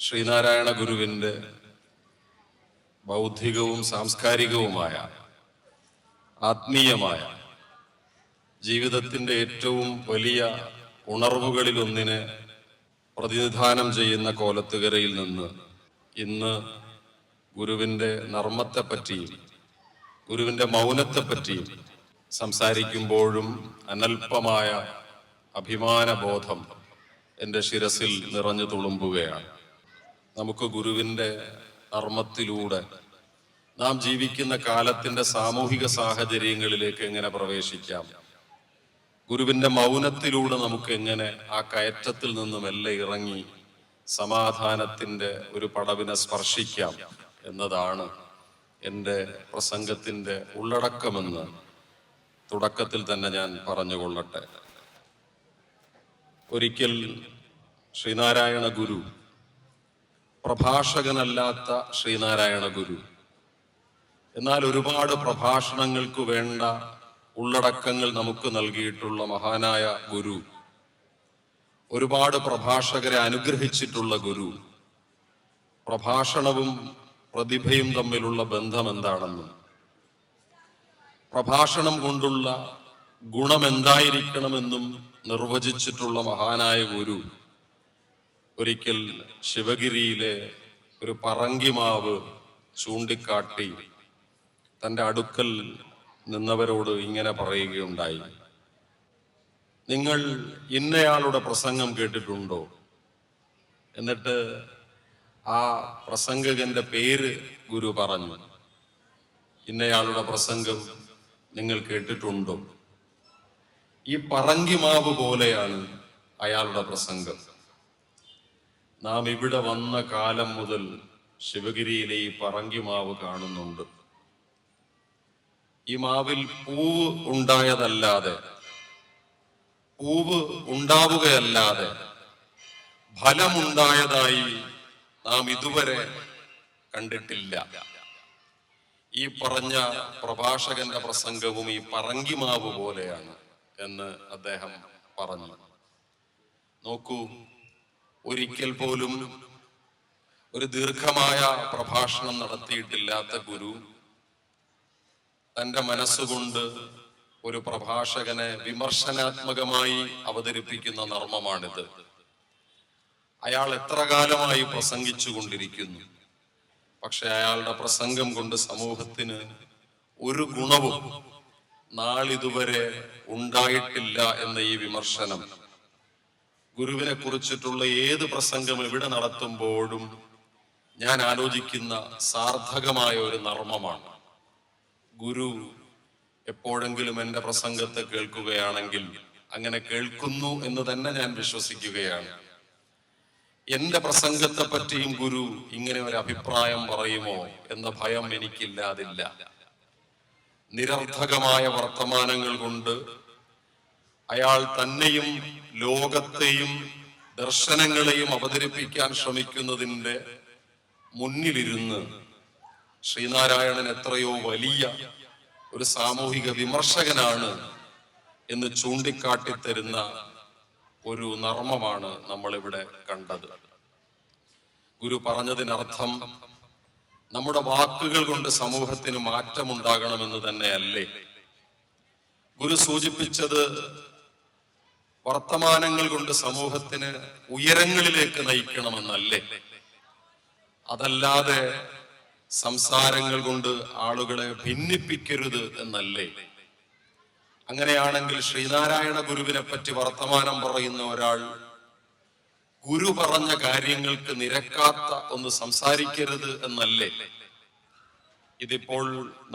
ശ്രീനാരായണ ഗുരുവിൻ്റെ ബൗദ്ധികവും സാംസ്കാരികവുമായ ആത്മീയമായ ജീവിതത്തിൻ്റെ ഏറ്റവും വലിയ ഉണർവുകളിലൊന്നിനെ പ്രതിനിധാനം ചെയ്യുന്ന കോലത്തുകരയിൽ നിന്ന് ഇന്ന് ഗുരുവിൻ്റെ നർമ്മത്തെപ്പറ്റിയും ഗുരുവിൻ്റെ മൗനത്തെപ്പറ്റിയും സംസാരിക്കുമ്പോഴും അനൽപമായ അഭിമാനബോധം എൻ്റെ ശിരസിൽ നിറഞ്ഞു തുളുമ്പുകയാണ്. നമുക്ക് ഗുരുവിൻ്റെ നർമ്മത്തിലൂടെ നാം ജീവിക്കുന്ന കാലത്തിൻ്റെ സാമൂഹിക സാഹചര്യങ്ങളിലേക്ക് എങ്ങനെ പ്രവേശിക്കാം, ഗുരുവിൻ്റെ മൗനത്തിലൂടെ നമുക്ക് എങ്ങനെ ആ കയറ്റത്തിൽ നിന്നും എല്ലാം ഇറങ്ങി സമാധാനത്തിൻ്റെ ഒരു പടവിനെ സ്പർശിക്കാം എന്നതാണ് എൻ്റെ പ്രസംഗത്തിൻ്റെ ഉള്ളടക്കമെന്ന് തുടക്കത്തിൽ തന്നെ ഞാൻ പറഞ്ഞുകൊള്ളട്ടെ. ഒരിക്കൽ ശ്രീനാരായണ ഗുരു, പ്രഭാഷകനല്ലാത്ത ശ്രീനാരായണ ഗുരു, എന്നാൽ ഒരുപാട് പ്രഭാഷണങ്ങൾക്ക് വേണ്ട ഉള്ളടക്കങ്ങൾ നമുക്ക് നൽകിയിട്ടുള്ള മഹാനായ ഗുരു, ഒരുപാട് പ്രഭാഷകരെ അനുഗ്രഹിച്ചിട്ടുള്ള ഗുരു, പ്രഭാഷണവും പ്രതിഭയും തമ്മിലുള്ള ബന്ധം എന്താണെന്നും പ്രഭാഷണം കൊണ്ടുള്ള ഗുണമെന്തായിരിക്കണമെന്നും നിർവചിച്ചിട്ടുള്ള മഹാനായ ഗുരു ഒരിക്കൽ ശിവഗിരിയിലെ ഒരു പറങ്കിമാവ് ചൂണ്ടിക്കാട്ടി തൻ്റെ അടുക്കൽ നിന്നവരോട് ഇങ്ങനെ പറയുകയുണ്ടായി: നിങ്ങൾ ഇന്നയാളുടെ പ്രസംഗം കേട്ടിട്ടുണ്ടോ? എന്നിട്ട് ആ പ്രസംഗകന്റെ പേര് ഗുരു പറഞ്ഞു. ഇന്നയാളുടെ പ്രസംഗം നിങ്ങൾ കേട്ടിട്ടുണ്ടോ? ഈ പറങ്കിമാവ് പോലെയാണ് അയാളുടെ പ്രസംഗം. നാം ഇവിടെ വന്ന കാലം മുതൽ ശിവഗിരിയിലെ ഈ പറങ്കിമാവ് കാണുന്നുണ്ട്. ഈ മാവിൽ പൂവ് ഉണ്ടായതല്ലാതെ, പൂവ് ഉണ്ടാവുകയല്ലാതെ ഫലമുണ്ടായതായി നാം ഇതുവരെ കണ്ടിട്ടില്ല. ഈ പറഞ്ഞ പ്രഭാഷകന്റെ പ്രസംഗവും ഈ പറങ്കിമാവ് പോലെയാണ് എന്ന് അദ്ദേഹം പറഞ്ഞു. നോക്കൂ, ഒരിക്കൽ പോലും ഒരു ദീർഘമായ പ്രഭാഷണം നടത്തിയിട്ടില്ലാത്ത ഗുരു തൻ്റെ മനസ്സുകൊണ്ട് ഒരു പ്രഭാഷകനെ വിമർശനാത്മകമായി അവതരിപ്പിക്കുന്ന നർമ്മമാണിത്. അയാൾ എത്ര കാലമായി പ്രസംഗിച്ചു കൊണ്ടിരിക്കുന്നു, പക്ഷെ അയാളുടെ പ്രസംഗം കൊണ്ട് സമൂഹത്തിന് ഒരു ഗുണവും നാളിതുവരെ ഉണ്ടായിട്ടില്ല എന്ന ഈ വിമർശനം ഗുരുവിനെ കുറിച്ചിട്ടുള്ള ഏത് പ്രസംഗം എവിടെ നടത്തുമ്പോഴും ഞാൻ ആലോചിക്കുന്ന സാർത്ഥകമായ ഒരു നർമ്മമാണ്. ഗുരു എപ്പോഴെങ്കിലും എൻ്റെ പ്രസംഗത്തെ കേൾക്കുകയാണെങ്കിൽ അങ്ങനെ കേൾക്കുന്നു എന്ന് തന്നെ ഞാൻ വിശ്വസിക്കുകയാണ്. എന്റെ പ്രസംഗത്തെ പറ്റിയും ഗുരു ഇങ്ങനെ ഒരു അഭിപ്രായം പറയുമോ എന്ന ഭയം എനിക്കില്ലാതില്ല. നിരർത്ഥകമായ വർത്തമാനങ്ങൾ കൊണ്ട് അയാൾ തന്നെയും ലോകത്തെയും ദർശനങ്ങളെയും അവതരിപ്പിക്കാൻ ശ്രമിക്കുന്നതിൻ്റെ മുന്നിലിരുന്ന് ശ്രീനാരായണൻ എത്രയോ വലിയ ഒരു സാമൂഹിക വിമർശകനാണ് എന്ന് ചൂണ്ടിക്കാട്ടിത്തരുന്ന ഒരു നർമ്മമാണ് നമ്മളിവിടെ കണ്ടത്. ഗുരു പറഞ്ഞതിനർത്ഥം നമ്മുടെ വാക്കുകൾ കൊണ്ട് സമൂഹത്തിന് മാറ്റമുണ്ടാകണമെന്ന് തന്നെയല്ലേ? ഗുരു സൂചിപ്പിച്ചത് വർത്തമാനങ്ങൾ കൊണ്ട് സമൂഹത്തിന് ഉയരങ്ങളിലേക്ക് നയിക്കണമെന്നല്ലേ? അതല്ലാതെ സംസാരങ്ങൾ കൊണ്ട് ആളുകളെ ഭിന്നിപ്പിക്കരുത് എന്നല്ലേ? അങ്ങനെയാണെങ്കിൽ ശ്രീനാരായണ ഗുരുവിനെ പറ്റി വർത്തമാനം പറയുന്ന ഒരാൾ ഗുരു പറഞ്ഞ കാര്യങ്ങൾക്ക് നിരക്കാത്ത ഒന്ന് സംസാരിക്കരുത് എന്നല്ലേ? ഇതിപ്പോൾ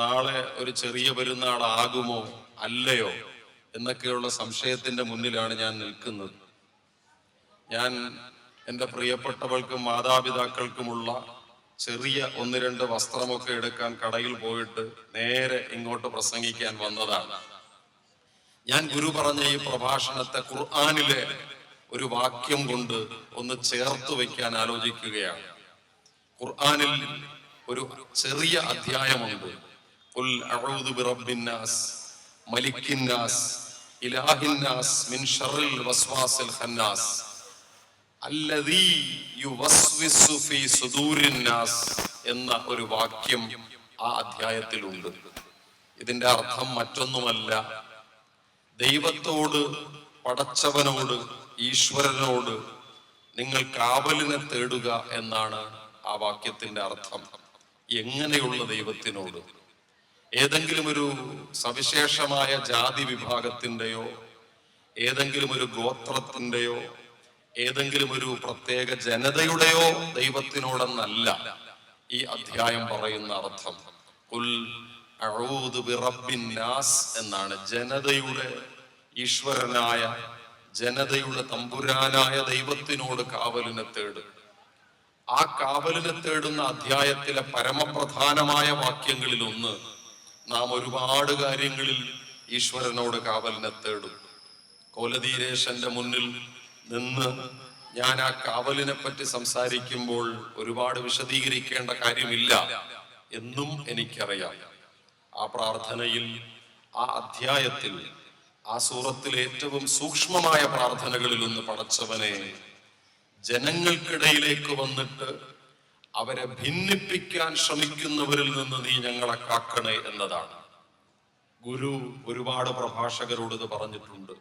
നാളെ ഒരു ചെറിയ പെരുന്നാൾ ആകുമോ അല്ലയോ എന്നൊക്കെയുള്ള സംശയത്തിന്റെ മുന്നിലാണ് ഞാൻ നിൽക്കുന്നത്. ഞാൻ എൻ്റെ പ്രിയപ്പെട്ടവൾക്കും മാതാപിതാക്കൾക്കുമുള്ള ചെറിയ 1-2 വസ്ത്രമൊക്കെ എടുക്കാൻ കടയിൽ പോയിട്ട് നേരെ ഇങ്ങോട്ട് പ്രസംഗിക്കാൻ വന്നതാണ്. ഞാൻ ഗുരു പറഞ്ഞ ഈ പ്രഭാഷണത്തെ ഖുർആനിലെ ഒരു വാക്യം കൊണ്ട് ഒന്ന് ചേർത്ത് വയ്ക്കാൻ ആലോചിക്കുകയാണ്. ഖുർആനിൽ ഒരു ചെറിയ അധ്യായമുണ്ട്. ഖുൽ അഊദു ബിറബ്ബിന്നാസ് മലിക്കിന്നാസ് ഇലാഹിന്നാസ് മിൻ ശർറിൽ വസ്വാസിൽ ഖന്നാസ്. അല്ലദീ യുവസ്വിസു ഫീ സുദൂരിൻ നാസ് എന്ന ഒരു വാക്യം ആ അധ്യായത്തിലുണ്ട്. ഇതിന്റെ അർത്ഥം മറ്റൊന്നുമല്ല, ദൈവത്തോട്, പടച്ചവനോട്, ഈശ്വരനോട് നിങ്ങൾ കാവലിനെ തേടുക എന്നാണ് ആ വാക്യത്തിന്റെ അർത്ഥം. എങ്ങനെയുള്ള ദൈവത്തിനോട്? ഏതെങ്കിലും ഒരു സവിശേഷമായ ജാതി വിഭാഗത്തിന്റെയോ ഏതെങ്കിലും ഒരു ഗോത്രത്തിന്റെയോ ഏതെങ്കിലും ഒരു പ്രത്യേക ജനതയുടെയോ ദൈവത്തിനോടെന്നല്ല ഈ അധ്യായം പറയുന്ന അർത്ഥം. ഖുൽ അഊദു ബിറബ്ബിൻ നാസ് എന്നാണ്. ജനതയുടെ ഈശ്വരനായ, ജനതയുടെ തമ്പുരാനായ ദൈവത്തിനോട് കാവലിനെ തേടും. ആ കാവലിനെ തേടുന്ന അധ്യായത്തിലെ പരമപ്രധാനമായ വാക്യങ്ങളിൽ ഒന്ന്, നാം ഒരുപാട് കാര്യങ്ങളിൽ ഈശ്വരനോട് കാവലിനെ തേടും. കോലധീരേശന്റെ മുന്നിൽ നിന്ന് ഞാൻ ആ കാവലിനെ പറ്റി സംസാരിക്കുമ്പോൾ ഒരുപാട് വിശദീകരിക്കേണ്ട കാര്യമില്ല എന്നും എനിക്കറിയാം. ആ പ്രാർത്ഥനയിൽ, ആ അധ്യായത്തിൽ, ആ സൂറത്തിലെ ഏറ്റവും സൂക്ഷ്മമായ പ്രാർത്ഥനകളിൽ ഒന്ന്, പടച്ചവനെ, ജനങ്ങൾക്കിടയിലേക്ക് വന്നിട്ട് അവരെ ഭിന്നിപ്പിക്കാൻ ശ്രമിക്കുന്നവരിൽ നിന്ന് നീ ഞങ്ങളെ കാക്കണേ എന്നതാണ്. ഗുരു ഒരുപാട് പ്രഭാഷകരോട് ഇത് പറഞ്ഞിട്ടുണ്ട്.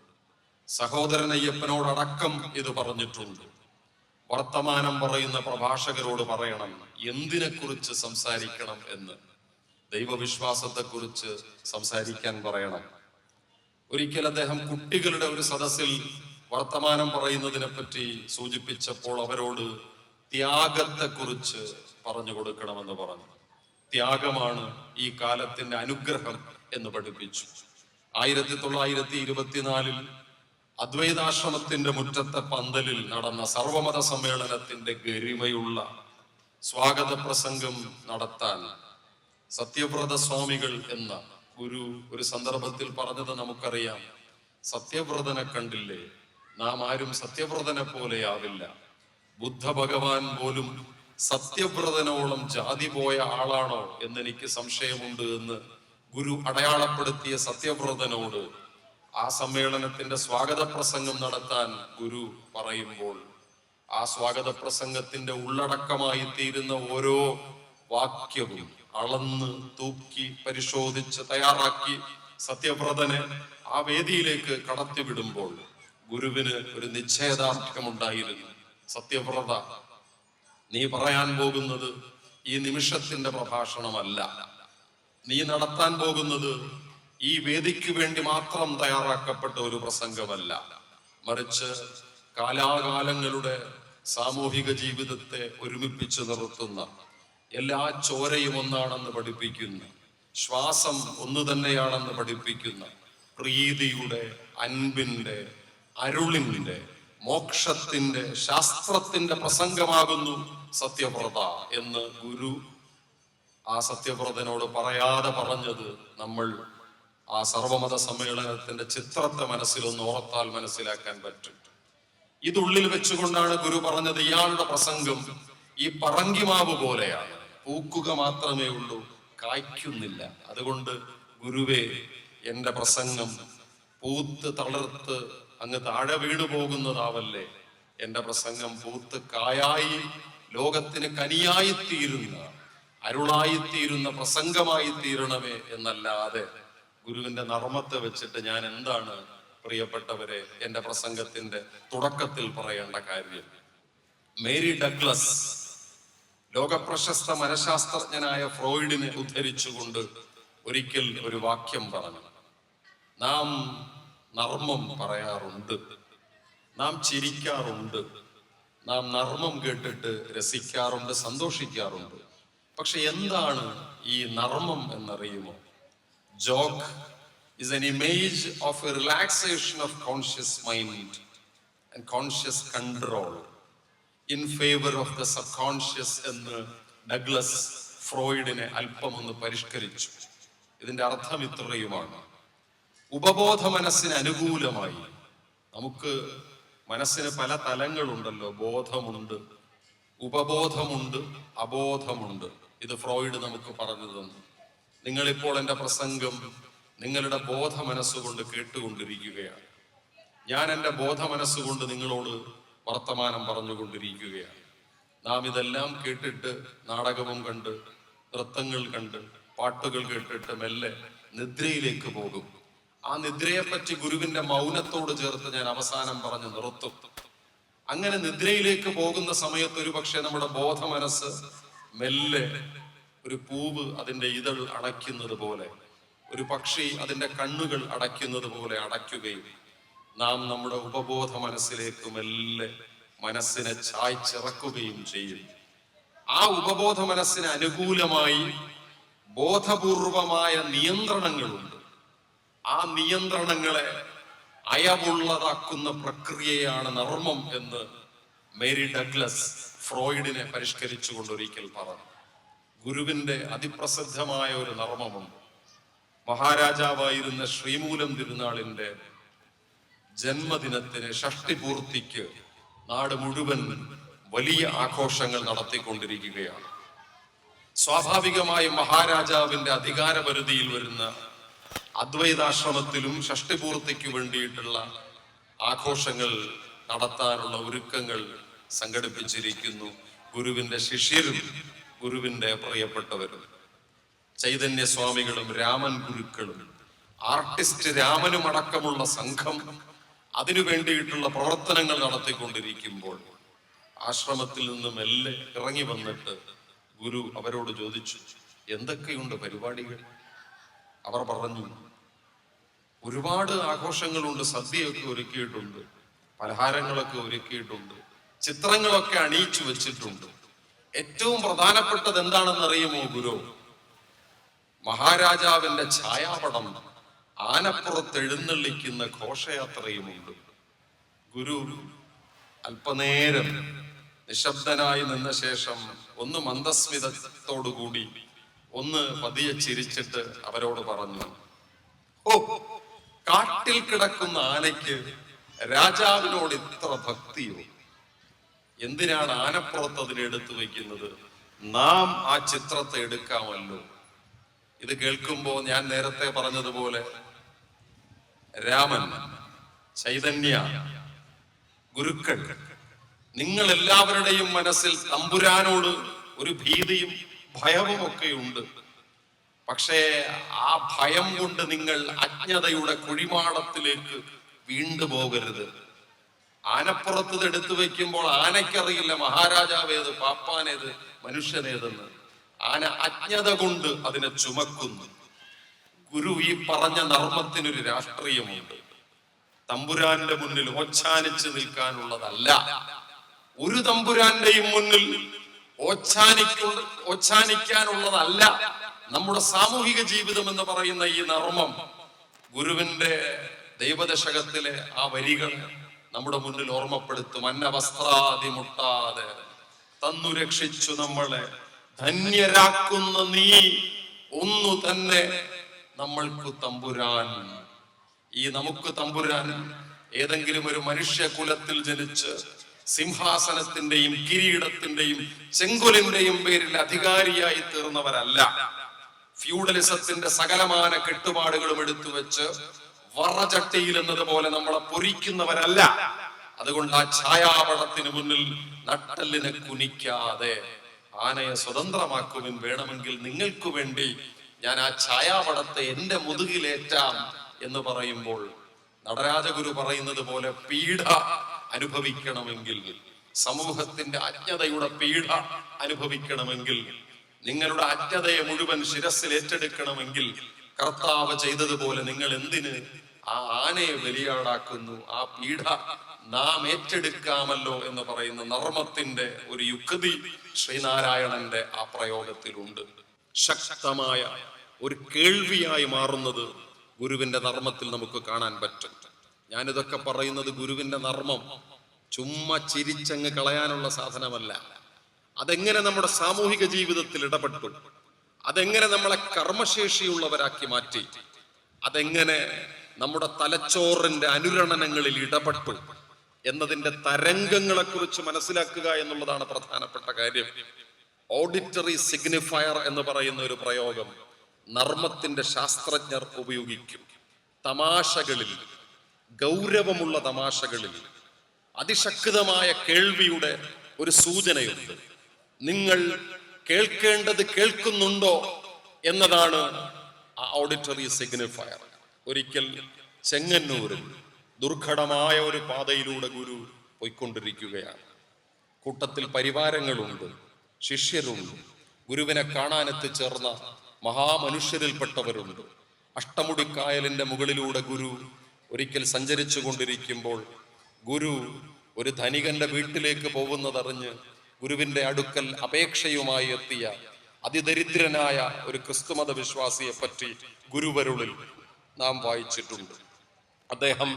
സഹോദരൻ അയ്യപ്പനോടടക്കം ഇത് പറഞ്ഞിട്ടുണ്ട്. വർത്തമാനം പറയുന്ന പ്രഭാഷകരോട് പറയണം എന്തിനെക്കുറിച്ച് സംസാരിക്കണം എന്ന്. ദൈവവിശ്വാസത്തെക്കുറിച്ച് സംസാരിക്കാൻ പറയണം. ഒരിക്കൽ അദ്ദേഹം കുട്ടികളുടെ ഒരു സദസ്സിൽ വർത്തമാനം പറയുന്നതിനെ പറ്റി സൂചിപ്പിച്ചപ്പോൾ അവരോട് ത്യാഗത്തെക്കുറിച്ച് പറഞ്ഞു കൊടുക്കണമെന്ന് പറഞ്ഞു. ത്യാഗമാണ് ഈ കാലത്തിന്റെ അനുഗ്രഹം എന്ന് പഠിപ്പിച്ചു. 1924 അദ്വൈതാശ്രമത്തിന്റെ മുറ്റത്തെ പന്തലിൽ നടന്ന സർവമത സമ്മേളനത്തിന്റെ ഗരിമയുള്ള സ്വാഗത പ്രസംഗം നടത്താൻ സത്യവ്രത സ്വാമികൾ എന്ന ഗുരു ഒരു സന്ദർഭത്തിൽ പറഞ്ഞത് നമുക്കറിയാം. സത്യവ്രതനെ കണ്ടില്ലേ, നാം ആരും സത്യവ്രതനെ പോലെയാവില്ല. ബുദ്ധ ഭഗവാൻ പോലും സത്യവ്രതനോളം ജാതി പോയ ആളാണോ എന്നെനിക്ക് സംശയമുണ്ട് എന്ന് ഗുരു അടയാളപ്പെടുത്തിയ സത്യവ്രതനോട് ആ സമ്മേളനത്തിന്റെ സ്വാഗത പ്രസംഗം നടത്താൻ ഗുരു പറയുമ്പോൾ ആ സ്വാഗത പ്രസംഗത്തിന്റെ ഉള്ളടക്കമായി തീരുന്ന ഓരോ വാക്യവും അളന്ന് തൂക്കി പരിശോധിച്ച് തയ്യാറാക്കി സത്യവ്രതനെ ആ വേദിയിലേക്ക് കടത്തിവിടുമ്പോൾ ഗുരുവിന് ഒരു നിശ്ചയദാർഢ്യമുണ്ടായിരുന്നു. സത്യവ്രത, നീ പറയാൻ പോകുന്നത് ഈ നിമിഷത്തിന്റെ പ്രഭാഷണമല്ല. നീ നടത്താൻ പോകുന്നത് ഈ വേദിക്ക് വേണ്ടി മാത്രം തയ്യാറാക്കപ്പെട്ട ഒരു പ്രസംഗമല്ല. മറിച്ച് കാലാകാലങ്ങളുടെ സാമൂഹിക ജീവിതത്തെ ഒരുമിപ്പിച്ച് നിർത്തുന്ന, എല്ലാ ചോരയും ഒന്നാണെന്ന് പഠിപ്പിക്കുന്ന, ശ്വാസം ഒന്നു തന്നെയാണെന്ന് പഠിപ്പിക്കുന്ന, പ്രീതിയുടെ, അൻപിന്റെ, അരുളിന്റെ, മോക്ഷത്തിന്റെ, ശാസ്ത്രത്തിന്റെ പ്രസംഗമാകുന്നു സത്യവ്രത എന്ന് ഗുരു ആ സത്യവ്രതനോട് പറയാതെ പറഞ്ഞത് നമ്മൾ ആ സർവമത സമ്മേളനത്തിന്റെ ചിത്രത്തെ മനസ്സിലൊന്ന് ഓർത്താൽ മനസ്സിലാക്കാൻ പറ്റും. ഇതുള്ളിൽ വെച്ചുകൊണ്ടാണ് ഗുരു പറഞ്ഞത്, ഇയാളുടെ പ്രസംഗം ഈ പറങ്കിമാവ് പോലെയാണ്, പൂക്കുക മാത്രമേ ഉള്ളൂ, കായ്ക്കുന്നില്ല. അതുകൊണ്ട് ഗുരുവേ, എന്റെ പ്രസംഗം പൂത്ത് തളർത്ത് അങ്ങ് താഴെ വീണു പോകുന്നതാവല്ലേ. എന്റെ പ്രസംഗം പൂത്ത് കായായി ലോകത്തിന് കനിയായി തീരുന്ന, അരുളായിത്തീരുന്ന പ്രസംഗമായി തീരണമേ എന്നല്ലാതെ ഗുരുവിന്റെ നർമ്മത്തെ വെച്ചിട്ട് ഞാൻ എന്താണ് പ്രിയപ്പെട്ടവരെ എന്റെ പ്രസംഗത്തിന്റെ തുടക്കത്തിൽ പറയേണ്ട കാര്യം? മേരി ഡഗ്ലസ്, ലോകപ്രശസ്ത മനഃശാസ്ത്രജ്ഞനായ ഫ്രോയിഡിനെ ഉദ്ധരിച്ചുകൊണ്ട് ഒരിക്കൽ ഒരു വാക്യം പറഞ്ഞു. നാം നർമ്മം പറയാറുണ്ട്, നാം ചിരിക്കാറുണ്ട്, നാം നർമ്മം കേട്ടിട്ട് രസിക്കാറുണ്ട്, സന്തോഷിക്കാറുണ്ട്. പക്ഷെ എന്താണ് ഈ നർമ്മം എന്നറിയുമോ? Joke is an image of a relaxation of conscious mind and conscious control in favor of the subconscious എന്ന് ഡഗ്ലസ് ഫ്രോയിഡിനെ അല്പം ഒന്ന് പരിഷ്കരിച്ചു. ഇതിന്റെ അർത്ഥം ഇത്രയുമാണ്: ഉപബോധ മനസ്സിന് അനുകൂലമായി, നമുക്ക് മനസ്സിന് പല തലങ്ങളുണ്ടല്ലോ, ബോധമുണ്ട്, ഉപബോധമുണ്ട്, അബോധമുണ്ട്. ഇത് ഫ്രോയിഡ് നമുക്ക് പറഞ്ഞു തന്നു. നിങ്ങളിപ്പോൾ എൻ്റെ പ്രസംഗം നിങ്ങളുടെ ബോധ മനസ്സുകൊണ്ട് കേട്ടുകൊണ്ടിരിക്കുകയാണ്. ഞാൻ എൻ്റെ ബോധ മനസ്സുകൊണ്ട് നിങ്ങളോട് വർത്തമാനം പറഞ്ഞുകൊണ്ടിരിക്കുകയാണ്. നാം ഇതെല്ലാം കേട്ടിട്ട് നാടകവും കണ്ട് നൃത്തങ്ങൾ കണ്ട് പാട്ടുകൾ കേട്ടിട്ട് മെല്ലെ നിദ്രയിലേക്ക് പോകും. ആ നിദ്രയെപ്പറ്റി ഗുരുവിന്റെ മൗനത്തോട് ചേർത്ത് ഞാൻ അവസാനം പറഞ്ഞു നിർത്തും. അങ്ങനെ നിദ്രയിലേക്ക് പോകുന്ന സമയത്ത് ഒരു പക്ഷെ നമ്മുടെ ബോധ മനസ്സ് മെല്ലെ ഒരു പൂവ് അതിന്റെ ഇതൾ അടയ്ക്കുന്നത് പോലെ, ഒരു പക്ഷി അതിന്റെ കണ്ണുകൾ അടയ്ക്കുന്നത് പോലെ അടയ്ക്കുകയും നാം നമ്മുടെ ഉപബോധ മനസ്സിലേക്ക് മെല്ലെ മനസ്സിനെ ചായ്ച്ചിറക്കുകയും ചെയ്യും. ആ ഉപബോധ മനസ്സിന് അനുകൂലമായി ബോധപൂർവമായ നിയന്ത്രണങ്ങളുണ്ട്. ആ നിയന്ത്രണങ്ങളെ അയവുള്ളതാക്കുന്ന പ്രക്രിയയാണ് നർമ്മം എന്ന് മേരി ഡഗ്ലസ് ഫ്രോയിഡിനെ പരിഷ്കരിച്ചുകൊണ്ട് ഒരിക്കൽ പറഞ്ഞു. ഗുരുവിന്റെ അതിപ്രസിദ്ധമായ ഒരു നർമ്മമുണ്ട്. മഹാരാജാവായിരുന്ന ശ്രീമൂലം തിരുനാളിന്റെ ജന്മദിനത്തിന് ഷഷ്ടിപൂർത്തിക്ക് നാട് മുഴുവൻ വലിയ ആഘോഷങ്ങൾ നടത്തിക്കൊണ്ടിരിക്കുകയാണ്. സ്വാഭാവികമായും മഹാരാജാവിന്റെ അധികാരപരിധിയിൽ വരുന്ന അദ്വൈതാശ്രമത്തിലും ഷഷ്ടിപൂർത്തിക്ക് വേണ്ടിയിട്ടുള്ള ആഘോഷങ്ങൾ നടത്താനുള്ള ഒരുക്കങ്ങൾ സംഘടിപ്പിച്ചിരിക്കുന്നു. ഗുരുവിന്റെ ശിഷ്യരും ഗുരുവിന്റെ പ്രിയപ്പെട്ടവരും ചൈതന്യസ്വാമികളും രാമൻ ഗുരുക്കളും ആർട്ടിസ്റ്റ് രാമനും അടക്കമുള്ള സംഘം അതിനു വേണ്ടിയിട്ടുള്ള പ്രവർത്തനങ്ങൾ നടത്തിക്കൊണ്ടിരിക്കുമ്പോൾ ആശ്രമത്തിൽ നിന്ന് മെല്ലെ ഇറങ്ങി വന്നിട്ട് ഗുരു അവരോട് ചോദിച്ചു, എന്തൊക്കെയുണ്ട് പരിപാടികൾ? അവർ പറഞ്ഞു, ഒരുപാട് ആഘോഷങ്ങളുണ്ട്, സദ്യയൊക്കെ ഒരുക്കിയിട്ടുണ്ട്, പലഹാരങ്ങളൊക്കെ ഒരുക്കിയിട്ടുണ്ട്, ചിത്രങ്ങളൊക്കെ അണിയിച്ചു വെച്ചിട്ടുണ്ട്. ഏറ്റവും പ്രധാനപ്പെട്ടത് എന്താണെന്ന് അറിയുമോ ഗുരു? മഹാരാജാവിന്റെ ഛായാപടം ആനപ്പുറത്ത് എഴുന്നള്ളിക്കുന്ന ഘോഷയാത്രയുമുണ്ട്. ഗുരു അല്പനേരം നിശബ്ദനായി നിന്ന ശേഷം ഒന്ന് മന്ദസ്മിതത്തോടുകൂടി ഒന്ന് പതിയെ ചിരിച്ചിട്ട് അവരോട് പറഞ്ഞു, ഓ, കാട്ടിൽ കിടക്കുന്ന ആനയ്ക്ക് രാജാവിനോട് ഇത്ര ഭക്തിയോ? എന്തിനാണ് ആനപ്പുറത്ത് അതിനെ എടുത്തു വയ്ക്കുന്നത്? നാം ആ ചിത്രത്തെ എടുക്കാമല്ലോ. ഇത് കേൾക്കുമ്പോ ഞാൻ നേരത്തെ പറഞ്ഞതുപോലെ രാമൻ, ചൈതന്യ, ഗുരുക്കൾ, നിങ്ങൾ എല്ലാവരുടെയും മനസ്സിൽ തമ്പുരാനോട് ഒരു ഭീതിയും ഭയവും ഒക്കെ ഉണ്ട്. പക്ഷേ ആ ഭയം കൊണ്ട് നിങ്ങൾ അജ്ഞതയുടെ കുഴിമാടത്തിലേക്ക് വീണ്ടുപോകരുത്. ആനപ്പുറത്ത് എടുത്തു വെക്കുമ്പോൾ ആനയ്ക്കറിയില്ല മഹാരാജാവേത്, പാപ്പാനേത്, മനുഷ്യനേതെന്ന്. ആന അജ്ഞത കൊണ്ട് അതിനെ ചുമക്കുന്നു. ഗുരു ഈ പറഞ്ഞ നർമ്മത്തിനൊരു രാഷ്ട്രീയമുണ്ട്. തമ്പുരാന്റെ മുന്നിൽ ഓച്ഛാനിച്ച് നിൽക്കാനുള്ളതല്ല. ഒരു തമ്പുരാന്റെയും മുന്നിൽ ഓച്ഛാനിക്കാനുള്ളതല്ല നമ്മുടെ സാമൂഹിക ജീവിതം എന്ന് പറയുന്ന ഈ നർമ്മം. ഗുരുവിന്റെ ദൈവദശകത്തിലെ ആ വരികൾ നമ്മുടെ മുന്നിൽ ഓർമ്മപ്പെടുത്തും. അന്നവസ്ത്രാദി മുട്ടാതെ തന്നു രക്ഷിച്ചു നമ്മളെ ധന്യരാക്കുന്ന നീ ഒന്നു തന്നെ നമ്മൾക്ക് തമ്പുരാൻ. ഈ നമുക്ക് തമ്പുരാൻ ഏതെങ്കിലും ഒരു മനുഷ്യ കുലത്തിൽ ജനിച്ച് സിംഹാസനത്തിന്റെയും കിരീടത്തിന്റെയും ചെങ്കുലിന്റെയും പേരിൽ അധികാരിയായി തീർന്നവരല്ല. ഫ്യൂഡലിസത്തിന്റെ സകലമാന കെട്ടുപാടുകളും എടുത്തു വെച്ച് വറചട്ടിയിൽ എന്നതുപോലെ നമ്മളെ പൊരിക്കുന്നവരല്ല. അതുകൊണ്ട് ആ ഛായാപടത്തിന് മുന്നിൽ നട്ടെല്ലിനെ കുനിക്കാതെ ആനയെ സ്വതന്ത്രമാക്കുവിൻ, വേണമെങ്കിൽ നിങ്ങൾക്ക് വേണ്ടി ഞാൻ ആ ഛായാപടത്തെ എന്റെ മുതുകിലേറ്റാം എന്ന് പറയുമ്പോൾ നടരാജഗുരു പറയുന്നത് പോലെ പീഡ അനുഭവിക്കണമെങ്കിൽ, സമൂഹത്തിന്റെ അജ്ഞതയുടെ പീഡ അനുഭവിക്കണമെങ്കിൽ, നിങ്ങളുടെ അജ്ഞതയെ മുഴുവൻ ശിരസിൽ ഏറ്റെടുക്കണമെങ്കിൽ കർത്താവ് ചെയ്തതുപോലെ നിങ്ങൾ എന്തിന് ആ ആനയെ ബലിയാടാക്കുന്നു? ആ പീഡ നാം ഏറ്റെടുക്കാമല്ലോ എന്ന് പറയുന്ന നർമ്മത്തിന്റെ ഒരു യുക്തി ശ്രീനാരായണന്റെ ആ പ്രയോഗത്തിലുണ്ട്. ശക്തമായ ഒരു കേൾവിയായി മാറുന്നത് ഗുരുവിന്റെ നർമ്മത്തിൽ നമുക്ക് കാണാൻ പറ്റും. ഞാനിതൊക്കെ പറയുന്നത് ഗുരുവിന്റെ നർമ്മം ചുമ്മാ ചിരിച്ചങ്ങ് കളയാനുള്ള സാധനമല്ല. അതെങ്ങനെ നമ്മുടെ സാമൂഹിക ജീവിതത്തിൽ ഇടപെട്ടു, അതെങ്ങനെ നമ്മളെ കർമ്മശേഷിയുള്ളവരാക്കി മാറ്റി, അതെങ്ങനെ നമ്മുടെ തലച്ചോറിന്റെ അനുരണനങ്ങളിൽ ഇടപെട്ടു എന്നതിന്റെ തരംഗങ്ങളെ കുറിച്ച് മനസ്സിലാക്കുക എന്നുള്ളതാണ് പ്രധാനപ്പെട്ട കാര്യം. ഓഡിറ്ററി സിഗ്നിഫയർ എന്ന് പറയുന്ന ഒരു പ്രയോഗം നർമ്മത്തിന്റെ ശാസ്ത്രജ്ഞർ ഉപയോഗിക്കും. തമാശകളിൽ, ഗൗരവമുള്ള തമാശകളിൽ, അതിശക്തമായ കേൾവിയുടെ ഒരു സൂചനയുണ്ട്. നിങ്ങൾ കേൾക്കേണ്ടത് കേൾക്കുന്നുണ്ടോ എന്നതാണ് ആ ഓഡിറ്ററി സിഗ്നിഫയർ. ഒരിക്കൽ ചെങ്ങന്നൂരിൽ ദുർഘടമായ ഒരു പാതയിലൂടെ ഗുരു പോയിക്കൊണ്ടിരിക്കുകയാണ്. കൂട്ടത്തിൽ പരിവാരങ്ങളുണ്ട്, ശിഷ്യരുണ്ട്, ഗുരുവിനെ കാണാനെത്തിച്ചേർന്ന മഹാമനുഷ്യരിൽപ്പെട്ടവരുണ്ട്. അഷ്ടമുടിക്കായലിന്റെ മുകളിലൂടെ ഗുരു ഒരിക്കൽ സഞ്ചരിച്ചു കൊണ്ടിരിക്കുമ്പോൾ ഗുരു ഒരു ധനികന്റെ വീട്ടിലേക്ക് പോകുന്നതറിഞ്ഞ് ഗുരുവിന്റെ അടുക്കൽ അപേക്ഷയുമായി എത്തിയ അതിദരിദ്രനായ ഒരു ക്രിസ്തുമത വിശ്വാസിയെ പറ്റി ഗുരുവരുളിൽ നാം വായിച്ചിട്ടുണ്ട്. അദ്ദേഹം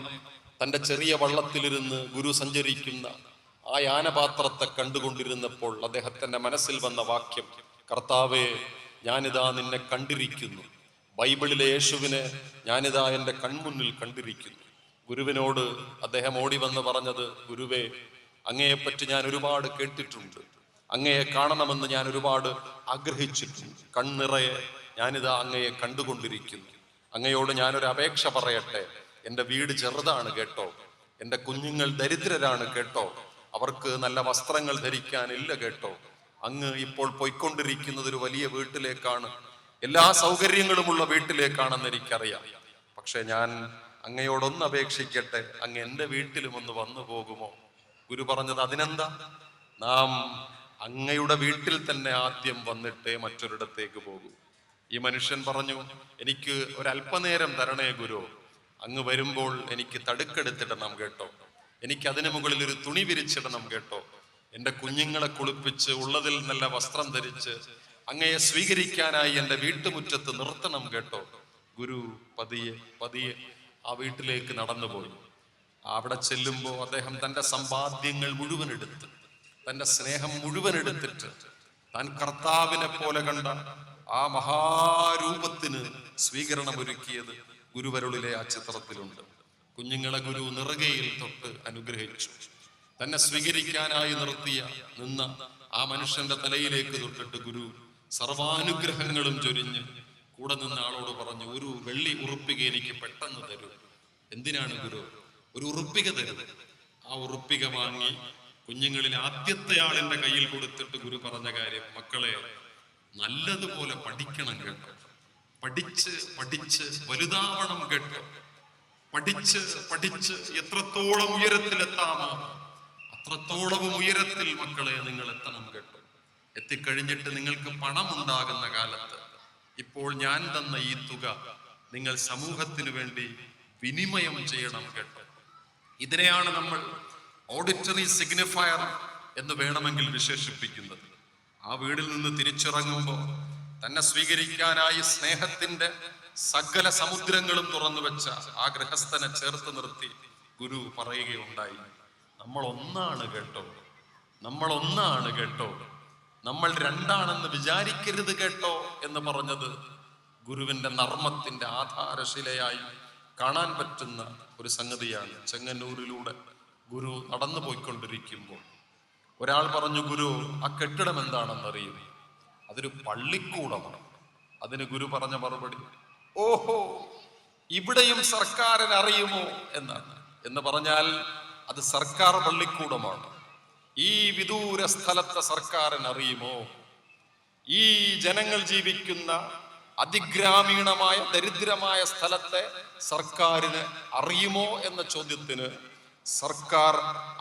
തൻ്റെ ചെറിയ വള്ളത്തിലിരുന്ന് ഗുരു സഞ്ചരിക്കുന്ന ആ യാനപാത്രത്തെ കണ്ടുകൊണ്ടിരുന്നപ്പോൾ അദ്ദേഹത്തിന്റെ മനസ്സിൽ വന്ന വാക്യം, കർത്താവേ, ഞാനിതാ നിന്നെ കണ്ടിരിക്കുന്നു. ബൈബിളിലെ യേശുവിനെ ഞാനിതാ എൻ്റെ കൺമുന്നിൽ കണ്ടിരിക്കുന്നു. ഗുരുവിനോട് അദ്ദേഹം ഓടി വന്ന് പറഞ്ഞത്, ഗുരുവേ, അങ്ങയെപ്പറ്റി ഞാൻ ഒരുപാട് കേട്ടിട്ടുണ്ട്, അങ്ങയെ കാണണമെന്ന് ഞാൻ ഒരുപാട് ആഗ്രഹിച്ചിട്ടുണ്ട്. കണ്ണിറയെ ഞാനിതാ അങ്ങയെ കണ്ടുകൊണ്ടിരിക്കുന്നു. അങ്ങയോട് ഞാനൊരു അപേക്ഷ പറയട്ടെ. എൻ്റെ വീട് ചെറുതാണ് കേട്ടോ, എൻ്റെ കുഞ്ഞുങ്ങൾ ദരിദ്രരാണ് കേട്ടോ, അവർക്ക് നല്ല വസ്ത്രങ്ങൾ ധരിക്കാനില്ല കേട്ടോ. അങ്ങ് ഇപ്പോൾ പോയിക്കൊണ്ടിരിക്കുന്നത് ഒരു വലിയ വീട്ടിലേക്കാണ്, എല്ലാ സൗകര്യങ്ങളുമുള്ള വീട്ടിലേക്കാണെന്ന് എനിക്കറിയാം. പക്ഷെ ഞാൻ അങ്ങയോടൊന്ന് അപേക്ഷിക്കട്ടെ, അങ്ങ് എൻ്റെ വീട്ടിലും ഒന്ന് വന്നു പോകുമോ? ഗുരു പറഞ്ഞത്, അതിനെന്താ, നാം അങ്ങയുടെ വീട്ടിൽ തന്നെ ആദ്യം വന്നിട്ടേ മറ്റൊരിടത്തേക്ക് പോകൂ. ഈ മനുഷ്യൻ പറഞ്ഞു, എനിക്ക് ഒരല്പനേരം തരണേ ഗുരു, അങ്ങ് വരുമ്പോൾ എനിക്ക് തടുക്കെടുത്തിടണം കേട്ടോ, എനിക്ക് അതിനു മുകളിൽ ഒരു തുണി വിരിച്ചിടണം കേട്ടോ, എൻ്റെ കുഞ്ഞുങ്ങളെ കുളിപ്പിച്ച് ഉള്ളതിൽ നല്ല വസ്ത്രം ധരിച്ച് അങ്ങയെ സ്വീകരിക്കാനായി എൻ്റെ വീട്ടുമുറ്റത്ത് നിർത്തണം കേട്ടോ. ഗുരു പതിയെ പതിയെ ആ വീട്ടിലേക്ക് നടന്നുപോയി. അവിടെ ചെല്ലുമ്പോൾ അദ്ദേഹം തൻ്റെ സമ്പാദ്യങ്ങൾ മുഴുവൻ എടുത്ത്, തൻ്റെ സ്നേഹം മുഴുവൻ എടുത്തിട്ട് താൻ കർത്താവിനെ പോലെ കണ്ട ആ മഹാരൂപത്തിന് സ്വീകരണം ഒരുക്കിയത് ഗുരുവരുളിലെ ആ ചിത്രത്തിലുണ്ട്. കുഞ്ഞുങ്ങളെ ഗുരു നിറുകയിൽ തൊട്ട് അനുഗ്രഹിച്ചു. തന്നെ സ്വീകരിക്കാനായി നിന്ന ആ മനുഷ്യന്റെ തലയിലേക്ക് തൊട്ടിട്ട് ഗുരു സർവാനുഗ്രഹങ്ങളും ചൊരിഞ്ഞ് കൂടെ നിന്ന ആളോട് പറഞ്ഞു, ഒരു വെള്ളി ഉറുപ്പിക എനിക്ക് പെട്ടെന്ന് തരൂ. എന്തിനാണ് ഗുരു? ഒരു ഉറുപ്പിക തരൂ. ആ ഉറുപ്പിക വാങ്ങി കുഞ്ഞുങ്ങളിൽ ആദ്യത്തെ ആളിന്റെ കയ്യിൽ കൊടുത്തിട്ട് ഗുരു പറഞ്ഞ കാര്യം, മക്കളെ, നല്ലതുപോലെ പഠിക്കണം കേട്ടോ, പഠിച്ച് പഠിച്ച് വലുതാവണം കേട്ടോ, പഠിച്ച് പഠിച്ച് എത്രത്തോളം ഉയരത്തിലെത്താമോ അത്രത്തോളവും ഉയരത്തിൽ മക്കളെ നിങ്ങൾ എത്തണം കേട്ടോ. എത്തിക്കഴിഞ്ഞിട്ട് നിങ്ങൾക്ക് പണം ഉണ്ടാകുന്ന കാലത്ത് ഇപ്പോൾ ഞാൻ തന്ന ഈ തുക നിങ്ങൾ സമൂഹത്തിന് വേണ്ടി വിനിമയം ചെയ്യണം കേട്ടോ. ഇതിനെയാണ് നമ്മൾ ഓഡിറ്ററി സിഗ്നിഫയർ എന്ന് വേണമെങ്കിൽ വിശേഷിപ്പിക്കുന്നത്. ആ വീടിൽ നിന്ന് തിരിച്ചിറങ്ങുമ്പോൾ തന്നെ സ്വീകരിക്കാനായി സ്നേഹത്തിന്റെ സകല സമുദ്രങ്ങളും തുറന്നു വെച്ച ആ ഗൃഹസ്ഥനെ ചേർത്ത് നിർത്തി ഗുരു പറയുകയുണ്ടായി, നമ്മൾ ഒന്നാണ് കേട്ടോ, നമ്മൾ ഒന്നാണ് കേട്ടോ, നമ്മൾ രണ്ടാണെന്ന് വിചാരിക്കരുത് കേട്ടോ എന്ന് പറഞ്ഞത് ഗുരുവിന്റെ നർമ്മത്തിന്റെ ആധാരശിലയായി കാണാൻ പറ്റുന്ന ഒരു സംഗതിയാണ്. ചെങ്ങന്നൂരിലൂടെ ഗുരു നടന്നു പോയിക്കൊണ്ടിരിക്കുമ്പോൾ ഒരാൾ പറഞ്ഞു, ഗുരു, ആ കെട്ടിടം എന്താണെന്നറിയും? അതൊരു പള്ളിക്കൂടമാണ്. അതിന് ഗുരു പറഞ്ഞ മറുപടി, ഓഹോ, ഇവിടെയും സർക്കാരിന് അറിയുമോ എന്നാണ്. എന്ന് പറഞ്ഞാൽ അത് സർക്കാർ പള്ളിക്കൂടമാണ്. ഈ വിദൂര സ്ഥലത്തെ സർക്കാരിന് അറിയുമോ? ഈ ജനങ്ങൾ ജീവിക്കുന്ന അതിഗ്രാമീണമായ ദരിദ്രമായ സ്ഥലത്തെ സർക്കാരിന് അറിയുമോ എന്ന ചോദ്യത്തിന് സർക്കാർ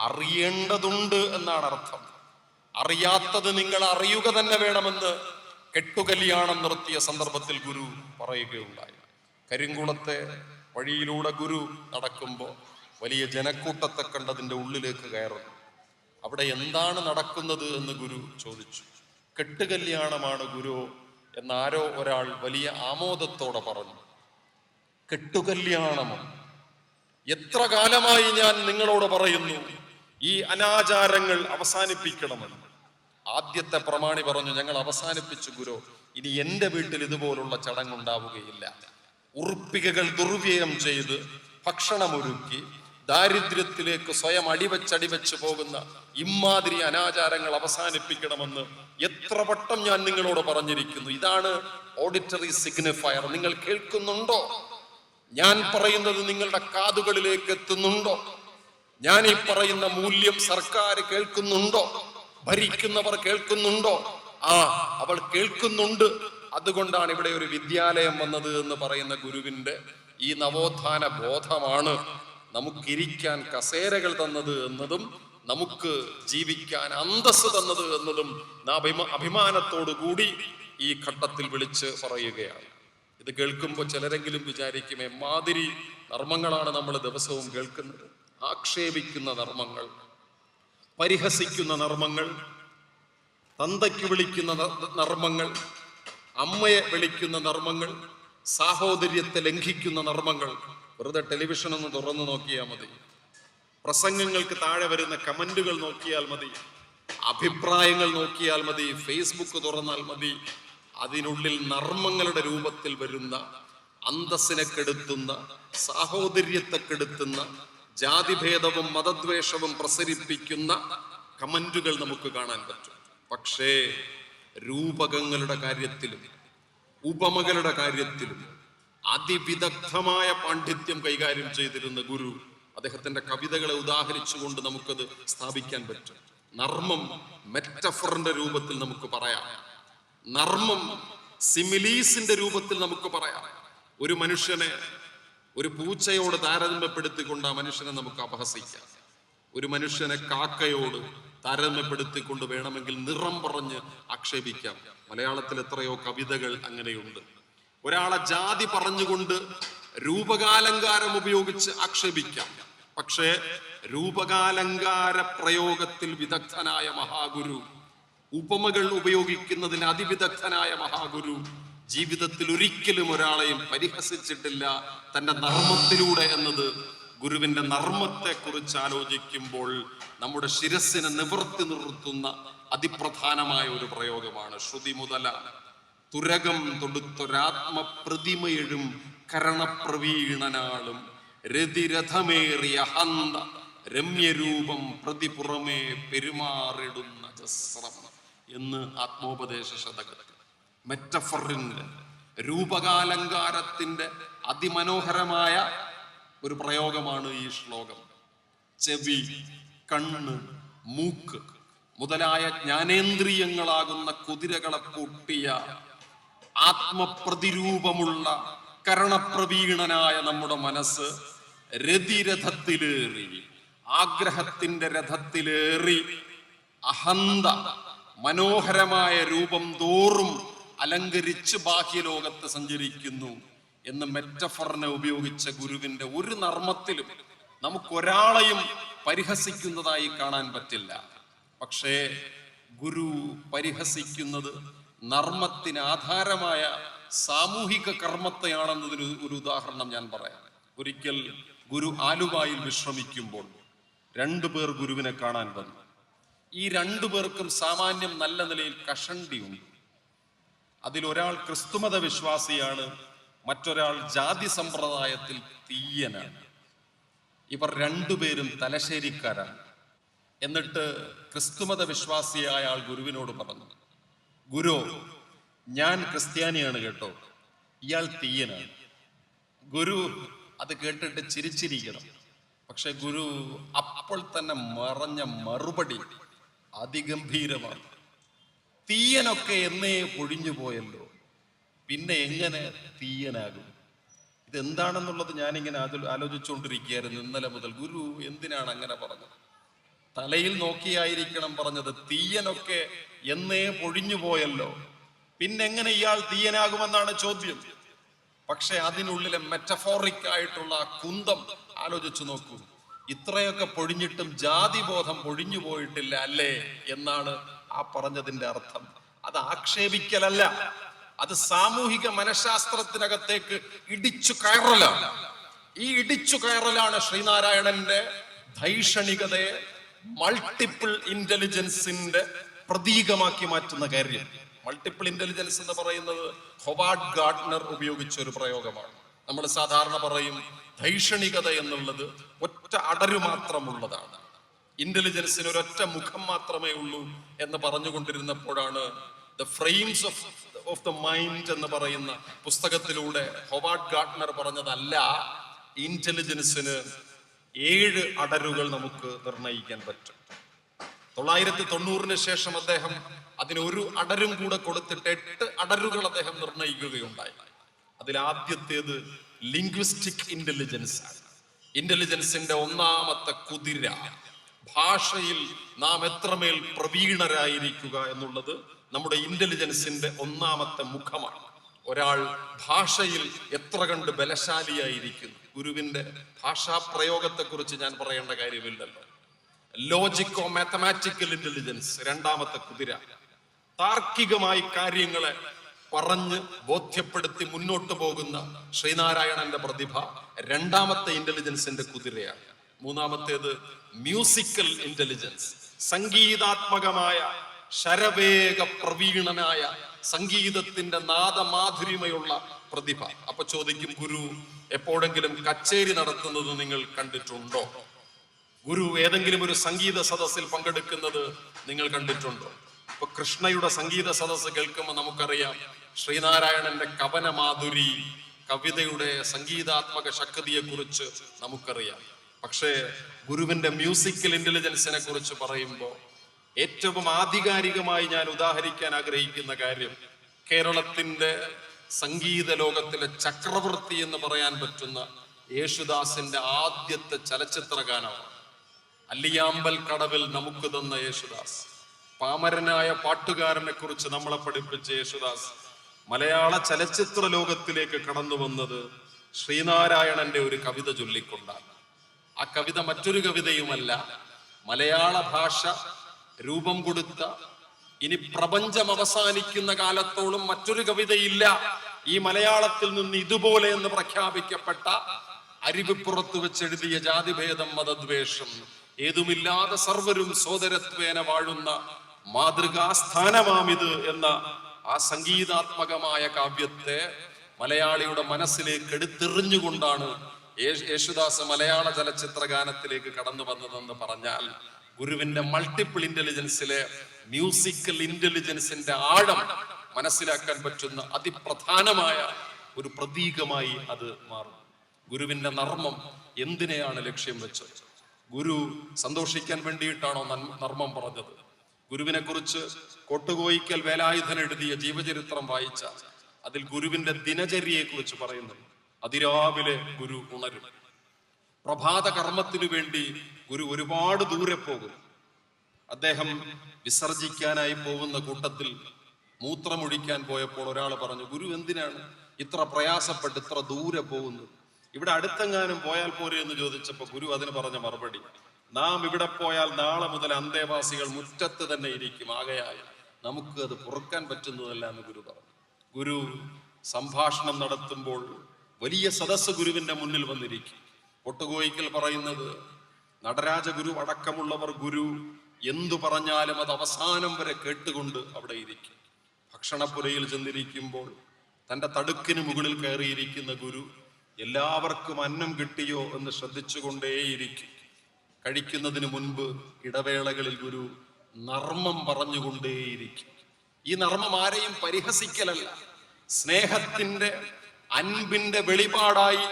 അറിയേണ്ടതുണ്ട് എന്നാണ് അർത്ഥം. അറിയാത്തത് നിങ്ങൾ അറിയുക തന്നെ വേണമെന്ന് കെട്ടുകല്യാണം നിർത്തിയ സന്ദർഭത്തിൽ ഗുരു പറയുകയുണ്ടായി. കരിങ്കുളത്തെ വഴിയിലൂടെ ഗുരു നടക്കുമ്പോൾ വലിയ ജനക്കൂട്ടത്തെ കണ്ടതിൻ്റെ ഉള്ളിലേക്ക് കയറുന്നു. അവിടെ എന്താണ് നടക്കുന്നത് എന്ന് ഗുരു ചോദിച്ചു. കെട്ടുകല്യാണമാണ് ഗുരു എന്നാരോ ഒരാൾ വലിയ ആമോദത്തോടെ പറഞ്ഞു. കെട്ടുകല്യാണമോ? എത്ര കാലമായി ഞാൻ നിങ്ങളോട് പറയുന്നു ഈ അനാചാരങ്ങൾ അവസാനിപ്പിക്കണമെന്ന്. ആദ്യത്തെ പ്രമാണി പറഞ്ഞു, ഞങ്ങൾ അവസാനിപ്പിച്ചു ഗുരു, ഇനി എൻ്റെ വീട്ടിൽ ഇതുപോലുള്ള ചടങ്ങുണ്ടാവുകയില്ല. ഉറുപ്പികകൾ ദുർവ്യയം ചെയ്ത് ഭക്ഷണമൊരുക്കി ദാരിദ്ര്യത്തിലേക്ക് സ്വയം അടിവച്ചടിവെച്ച് പോകുന്ന ഇമാതിരി അനാചാരങ്ങൾ അവസാനിപ്പിക്കണമെന്ന് എത്ര വട്ടം ഞാൻ നിങ്ങളോട് പറഞ്ഞിരിക്കുന്നു. ഇതാണ് ഓഡിറ്ററി സിഗ്നിഫയർ. നിങ്ങൾ കേൾക്കുന്നുണ്ടോ? ഞാൻ പറയുന്നത് നിങ്ങളുടെ കാതുകളിലേക്ക് എത്തുന്നുണ്ടോ? ഞാൻ ഈ പറയുന്ന മൂല്യം സർക്കാർ കേൾക്കുന്നുണ്ടോ? ഭരിക്കുന്നവർ കേൾക്കുന്നുണ്ടോ? അവൾ കേൾക്കുന്നുണ്ട്. അതുകൊണ്ടാണ് ഇവിടെ ഒരു വിദ്യാലയം വന്നത് എന്ന് പറയുന്ന ഗുരുവിന്റെ ഈ നവോത്ഥാന ബോധമാണ് നമുക്കിരിക്കാൻ കസേരകൾ തന്നത് എന്നതും നമുക്ക് ജീവിക്കാൻ അന്തസ് തന്നത് എന്നതും അഭിമാനത്തോടു കൂടി ഈ ഘട്ടത്തിൽ വിളിച്ച് പറയുകയാണ്. ഇത് കേൾക്കുമ്പോൾ ചിലരെങ്കിലും വിചാരിക്കും, എമ്മാതിരി നർമ്മങ്ങളാണ് നമ്മൾ ദിവസവും കേൾക്കുന്നത്. ആക്ഷേപിക്കുന്ന നർമ്മങ്ങൾ, പരിഹസിക്കുന്ന നർമ്മങ്ങൾ, തന്തയ്ക്ക് വിളിക്കുന്ന നർമ്മങ്ങൾ, അമ്മയെ വിളിക്കുന്ന നർമ്മങ്ങൾ, സാഹോദര്യത്തെ ലംഘിക്കുന്ന നർമ്മങ്ങൾ. വെറുതെ ടെലിവിഷൻ ഒന്ന് തുറന്നു നോക്കിയാൽ മതി, പ്രസംഗങ്ങൾക്ക് താഴെ വരുന്ന കമന്റുകൾ നോക്കിയാൽ മതി, അഭിപ്രായങ്ങൾ നോക്കിയാൽ മതി, ഫേസ്ബുക്ക് തുറന്നാൽ മതി. അതിനുള്ളിൽ നർമ്മങ്ങളുടെ രൂപത്തിൽ വരുന്ന, അന്തസ്സിനെ കെടുത്തുന്ന, സാഹോദര്യത്തെ കെടുത്തുന്ന, ജാതിഭേദവും മതദ്വേഷവും പ്രസരിപ്പിക്കുന്ന കമന്റുകൾ നമുക്ക് കാണാൻ പറ്റും. പക്ഷേ രൂപകങ്ങളുടെ കാര്യത്തിലും ഉപമകളുടെ കാര്യത്തിലും അതിവിദഗ്ധമായ പാണ്ഡിത്യം കൈകാര്യം ചെയ്തിരുന്ന ഗുരു, അദ്ദേഹത്തിന്റെ കവിതകളെ ഉദാഹരിച്ചുകൊണ്ട് നമുക്കത് സ്ഥാപിക്കാൻ പറ്റും. നർമ്മം മെറ്റഫറിന്റെ രൂപത്തിൽ നമുക്ക് പറയാം, നർമ്മം സിമിലീസിന്റെ രൂപത്തിൽ നമുക്ക് പറയാം. ഒരു മനുഷ്യനെ ഒരു പൂച്ചയോട് താരതമ്യപ്പെടുത്തിക്കൊണ്ട് ആ മനുഷ്യനെ നമുക്ക് അപഹസിക്കാം. ഒരു മനുഷ്യനെ കാക്കയോട് താരതമ്യപ്പെടുത്തിക്കൊണ്ട് വേണമെങ്കിൽ നിറം പറഞ്ഞ് ആക്ഷേപിക്കാം. മലയാളത്തിൽ എത്രയോ കവിതകൾ അങ്ങനെയുണ്ട്. ഒരാളെ ജാതി പറഞ്ഞുകൊണ്ട് രൂപകാലങ്കാരം ഉപയോഗിച്ച് ആക്ഷേപിക്കാം. പക്ഷേ രൂപകാലങ്കാര പ്രയോഗത്തിൽ വിദഗ്ധനായ മഹാഗുരു, ഉപമകൾ ഉപയോഗിക്കുന്നതിന് അതിവിദഗ്ധനായ മഹാഗുരു ജീവിതത്തിൽ ഒരിക്കലും ഒരാളെയും പരിഹസിച്ചിട്ടില്ല തന്റെ നർമ്മത്തിലൂടെ എന്നത് ഗുരുവിന്റെ നർമ്മത്തെ കുറിച്ച് ആലോചിക്കുമ്പോൾ നമ്മുടെ ശിരസിനെ നിവർത്തി നിർത്തുന്ന അതിപ്രധാനമായ ഒരു പ്രയോഗമാണ്. ശ്രുതി മുതല തുരകം തൊടുത്തൊരാത്മപ്രതിമയെഴും കരണപ്രവീണനാളും രതിരഥമേറിയ ഹന്ത രമ്യരൂപം പ്രതിപുറമേ പെരുമാറിടുന്ന ജസ്രം എന്ന് ആത്മോപദേശ ശതകത്തിൽ മെറ്റഫറിന്റെ, രൂപകാലങ്കാരത്തിന്റെ അതിമനോഹരമായ ഒരു പ്രയോഗമാണ് ഈ ശ്ലോകം. ചെവി, കണ്ണ്, മൂക്ക് മുതലായ ജ്ഞാനേന്ദ്രിയങ്ങളാകുന്ന കുതിരകളെ പൂട്ടിയ ആത്മപ്രതിരൂപമുള്ള കരണപ്രവീണനായ നമ്മുടെ മനസ്സ് രതിരഥത്തിലേറി, ആഗ്രഹത്തിന്റെ രഥത്തിലേറി അഹന്ത മനോഹരമായ രൂപം തോറും അലങ്കരിച്ച് ബാഹ്യലോകത്ത് സഞ്ചരിക്കുന്നു എന്ന് മെറ്റഫറിനെ ഉപയോഗിച്ച ഗുരുവിന്റെ ഒരു നർമ്മത്തിലും നമുക്കൊരാളെയും പരിഹസിക്കുന്നതായി കാണാൻ പറ്റില്ല. പക്ഷേ ഗുരു പരിഹസിക്കുന്നത് നർമ്മത്തിന് ആധാരമായ സാമൂഹിക കർമ്മത്തെയാണെന്നതിന് ഒരു ഉദാഹരണം ഞാൻ പറയാം. ഒരിക്കൽ ഗുരു ആലുവായിൽ വിശ്രമിക്കുമ്പോൾ 2 പേർ ഗുരുവിനെ കാണാൻ വന്നു. ഈ 2 പേർക്കും സാമാന്യം നല്ല നിലയിൽ കഷണ്ടിയുണ്ട്. അതിലൊരാൾ ക്രിസ്തുമത വിശ്വാസിയാണ്, മറ്റൊരാൾ ജാതി സമ്പ്രദായത്തിൽ തീയനാണ്. ഇവർ 2 പേരും തലശ്ശേരിക്കാരാണ്. എന്നിട്ട് ക്രിസ്തുമത വിശ്വാസിയായ ആൾ ഗുരുവിനോട് പറഞ്ഞു, ഗുരു, ഞാൻ ക്രിസ്ത്യാനിയാണ് കേട്ടോ, ഇയാൾ തീയനാണ്. ഗുരു അത് കേട്ടിട്ട് ചിരിച്ചിരിക്കണം. പക്ഷെ ഗുരു അപ്പോൾ തന്നെ മറഞ്ഞ മറുപടി അതിഗംഭീരമാണ്. തീയനൊക്കെ എന്നേ പൊഴിഞ്ഞു പോയല്ലോ, പിന്നെ എങ്ങനെ തീയനാകും? ഇതെന്താണെന്നുള്ളത് ഞാനിങ്ങനെ ആലോചിച്ചുകൊണ്ടിരിക്കുകയായിരുന്നു ഇന്നലെ മുതൽ. ഗുരു എന്തിനാണ് അങ്ങനെ പറഞ്ഞത്? തലയിൽ നോക്കിയായിരിക്കണം പറഞ്ഞത്. തീയനൊക്കെ എന്നേ പൊഴിഞ്ഞു പോയല്ലോ, പിന്നെങ്ങനെ ഇയാൾ തീയനാകുമെന്നാണ് ചോദ്യം. പക്ഷെ അതിനുള്ളിലെ മെറ്റഫോറിക് ആയിട്ടുള്ള ആ കുന്തം ആലോചിച്ചു നോക്കൂ. ഇത്രയൊക്കെ പൊഴിഞ്ഞിട്ടും ജാതിബോധം പൊഴിഞ്ഞു പോയിട്ടില്ല അല്ലേ എന്നാണ് ആ പറഞ്ഞതിന്റെ അർത്ഥം. അത് ആക്ഷേപിക്കലല്ല, അത് സാമൂഹിക മനഃശാസ്ത്രത്തിനകത്തേക്ക് ഇടിച്ചു കയറലാണ്. ഈ ഇടിച്ചു കയറലാണ് ശ്രീനാരായണന്റെ ധൈഷണികതയെ മൾട്ടിപ്പിൾ ഇന്റലിജൻസിന്റെ പ്രതീകമാക്കി മാറ്റുന്ന കാര്യം. മൾട്ടിപ്പിൾ ഇന്റലിജൻസ് എന്ന് പറയുന്നത് ഹൊവാർഡ് ഗാർഡ്നർ ഉപയോഗിച്ച ഒരു പ്രയോഗമാണ്. നമ്മൾ സാധാരണ പറയും ധൈഷണികത എന്നുള്ളത് ഒറ്റ അടരു മാത്രമുള്ളതാണ്, ഇന്റലിജൻസിന് ഒരൊറ്റ മുഖം മാത്രമേ ഉള്ളൂ എന്ന് പറഞ്ഞുകൊണ്ടിരുന്നപ്പോഴാണ് the frames of the mind എന്ന് പറയുന്ന പുസ്തകത്തിലൂടെ ഹൊവാർഡ് ഗാർഡ്നർ പറഞ്ഞതല്ല, ഇന്റലിജൻസിന് 7 അടരുകൾ നമുക്ക് നിർണയിക്കാൻ പറ്റും. 990 ശേഷം അദ്ദേഹം അതിന് ഒരു അടരും കൂടെ കൊടുത്തിട്ട് 8 അടരുകൾ അദ്ദേഹം നിർണയിക്കുകയുണ്ടായി. അതിൽ ആദ്യത്തേത് ലിംഗ്വിസ്റ്റിക് ഇന്റലിജൻസ് ആണ്. ഇന്റലിജൻസിന്റെ ഒന്നാമത്തെ കുതിര ഭാഷയിൽ നാം എത്രമേൽ പ്രവീണരായിരിക്കുക എന്നുള്ളത് നമ്മുടെ ഇന്റലിജൻസിന്റെ ഒന്നാമത്തെ മുഖമാണ്. ഒരാൾ ഭാഷയിൽ എത്ര കണ്ട് ബലശാലിയായിരിക്കുന്നു. ഗുരുവിന്റെ ഭാഷാ പ്രയോഗത്തെ കുറിച്ച് ഞാൻ പറയേണ്ട കാര്യമില്ലല്ലോ. ലോജിക്കോ മാത്തമാറ്റിക്കൽ ഇന്റലിജൻസ് രണ്ടാമത്തെ കുതിര. താർക്കികമായി കാര്യങ്ങളെ പറഞ്ഞ് ബോധ്യപ്പെടുത്തി മുന്നോട്ട് പോകുന്ന ശ്രീനാരായണന്റെ പ്രതിഭ രണ്ടാമത്തെ ഇന്റലിജൻസിന്റെ കുതിരയാണ്. മൂന്നാമത്തേത് മ്യൂസിക്കൽ ഇന്റലിജൻസ്, സംഗീതാത്മകമായ ശരവേഗ പ്രവീണനായ സംഗീതത്തിന്റെ നാദമാധുരിമയുള്ള പ്രതിഭ. അപ്പൊ ചോദിക്കും, ഗുരു എപ്പോഴെങ്കിലും കച്ചേരി നടത്തുന്നത് നിങ്ങൾ കണ്ടിട്ടുണ്ടോ? ഗുരു ഏതെങ്കിലും ഒരു സംഗീത സദസ്സിൽ പങ്കെടുക്കുന്നത് നിങ്ങൾ കണ്ടിട്ടുണ്ടോ? ഇപ്പൊ കൃഷ്ണയുടെ സംഗീത സദസ്സ് കേൾക്കുമ്പോൾ നമുക്കറിയാം ശ്രീനാരായണന്റെ കവന മാധുരി, കവിതയുടെ സംഗീതാത്മക ശക്തിയെ കുറിച്ച് നമുക്കറിയാം. പക്ഷേ ഗുരുവിന്റെ മ്യൂസിക്കൽ ഇന്റലിജൻസിനെ കുറിച്ച് പറയുമ്പോൾ ഏറ്റവും ആധികാരികമായി ഞാൻ ഉദാഹരിക്കാൻ ആഗ്രഹിക്കുന്ന കാര്യം കേരളത്തിന്റെ സംഗീത ലോകത്തിലെ ചക്രവർത്തി എന്ന് പറയാൻ പറ്റുന്ന യേശുദാസിന്റെ ആദ്യത്തെ ചലച്ചിത്ര ഗാനമാണ്. അല്ലിയാമ്പൽ കടവിൽ നമുക്ക് തന്ന യേശുദാസ്, പാമരനായ പാട്ടുകാരനെ കുറിച്ച് നമ്മളെ പഠിപ്പിച്ച യേശുദാസ് മലയാള ചലച്ചിത്ര ലോകത്തിലേക്ക് കടന്നു വന്നത് ശ്രീനാരായണന്റെ ഒരു കവിത ചൊല്ലിക്കൊണ്ടാണ്. ആ കവിത മറ്റൊരു കവിതയുമല്ല, മലയാള ഭാഷ രൂപം കൊടുത്ത, ഇനി പ്രപഞ്ചം അവസാനിക്കുന്ന കാലത്തോളം മറ്റൊരു കവിതയില്ല ഈ മലയാളത്തിൽ നിന്ന് ഇതുപോലെ എന്ന് പ്രഖ്യാപിക്കപ്പെട്ട, അരുവിപ്പുറത്ത് വെച്ചെഴുതിയ ജാതിഭേദം മതദ്വേഷം ഏതുമില്ലാതെ സർവരും സോദരത്വേന വാഴുന്ന മാതൃകാസ്ഥാനമാമിത് എന്ന ആ സംഗീതാത്മകമായ കാവ്യത്തെ മലയാളിയുടെ മനസ്സിലേക്ക് എടുത്തെറിഞ്ഞുകൊണ്ടാണ് യേശുദാസ് മലയാള ചലച്ചിത്ര ഗാനത്തിലേക്ക് കടന്നു വന്നതെന്ന് പറഞ്ഞാൽ ഗുരുവിന്റെ മൾട്ടിപ്പിൾ ഇന്റലിജൻസിലെ മ്യൂസിക്കൽ ഇന്റലിജൻസിന്റെ ആഴം മനസ്സിലാക്കാൻ പറ്റുന്ന അതിപ്രധാനമായ ഒരു പ്രതീകമായി അത് മാറും. ഗുരുവിന്റെ നർമ്മം എന്തിനെയാണ് ലക്ഷ്യം വെച്ചത്? ഗുരു സന്തോഷിക്കാൻ വേണ്ടിയിട്ടാണോ നർമ്മം പറഞ്ഞത്? ഗുരുവിനെ കുറിച്ച് കോട്ടുകോയിക്കൽ വേലായുധൻ എഴുതിയ ജീവചരിത്രം വായിച്ച അതിൽ ഗുരുവിന്റെ ദിനചര്യയെ കുറിച്ച് പറയുന്നു. അതിരാവിലെ ഗുരു ഉണരും. പ്രഭാത കർമ്മത്തിനു വേണ്ടി ഗുരു ഒരുപാട് ദൂരെ പോകും. അദ്ദേഹം വിസർജിക്കാനായി പോകുന്ന കൂട്ടത്തിൽ മൂത്രമൊഴിക്കാൻ പോയപ്പോൾ ഒരാൾ പറഞ്ഞു, ഗുരു എന്തിനാണ് ഇത്ര പ്രയാസപ്പെട്ട് ഇത്ര ദൂരെ പോകുന്നത്? ഇവിടെ അടുത്തെങ്ങാനും പോയാൽ പോരെ എന്ന് ചോദിച്ചപ്പോൾ ഗുരു അതിന് പറഞ്ഞ മറുപടി, നാം ഇവിടെ പോയാൽ നാളെ മുതൽ അന്തേവാസികൾ മുറ്റത്ത് തന്നെ ഇരിക്കും, ആകയാൽ നമുക്ക് അത് പൊറുക്കാൻ പറ്റുന്നതല്ല എന്ന് ഗുരു പറഞ്ഞു. ഗുരു സംഭാഷണം നടത്തുമ്പോൾ വലിയ സദസ്സ് ഗുരുവിന്റെ മുന്നിൽ വന്നിരിക്കും. ഒട്ടുകോയിക്കൽ പറയുന്നത്, നടരാജ ഗുരു അടക്കമുള്ളവർ ഗുരു എന്തു പറഞ്ഞാലും അത് അവസാനം വരെ കേട്ടുകൊണ്ട് അവിടെ ഇരിക്കും. ഭക്ഷണപ്പുരയിൽ ചെന്നിരിക്കുമ്പോൾ തന്റെ തടുക്കിന് മുകളിൽ കയറിയിരിക്കുന്ന ഗുരു എല്ലാവർക്കും അന്നം കിട്ടിയോ എന്ന് ശ്രദ്ധിച്ചുകൊണ്ടേയിരിക്കും. കഴിക്കുന്നതിന് മുൻപ് ഇടവേളകളിൽ ഗുരു നർമ്മം പറഞ്ഞുകൊണ്ടേയിരിക്കും. ഈ നർമ്മം ആരെയും പരിഹസിക്കലല്ല, സ്നേഹത്തിന്റെ അൻപിന്റെ വെളിപാടായി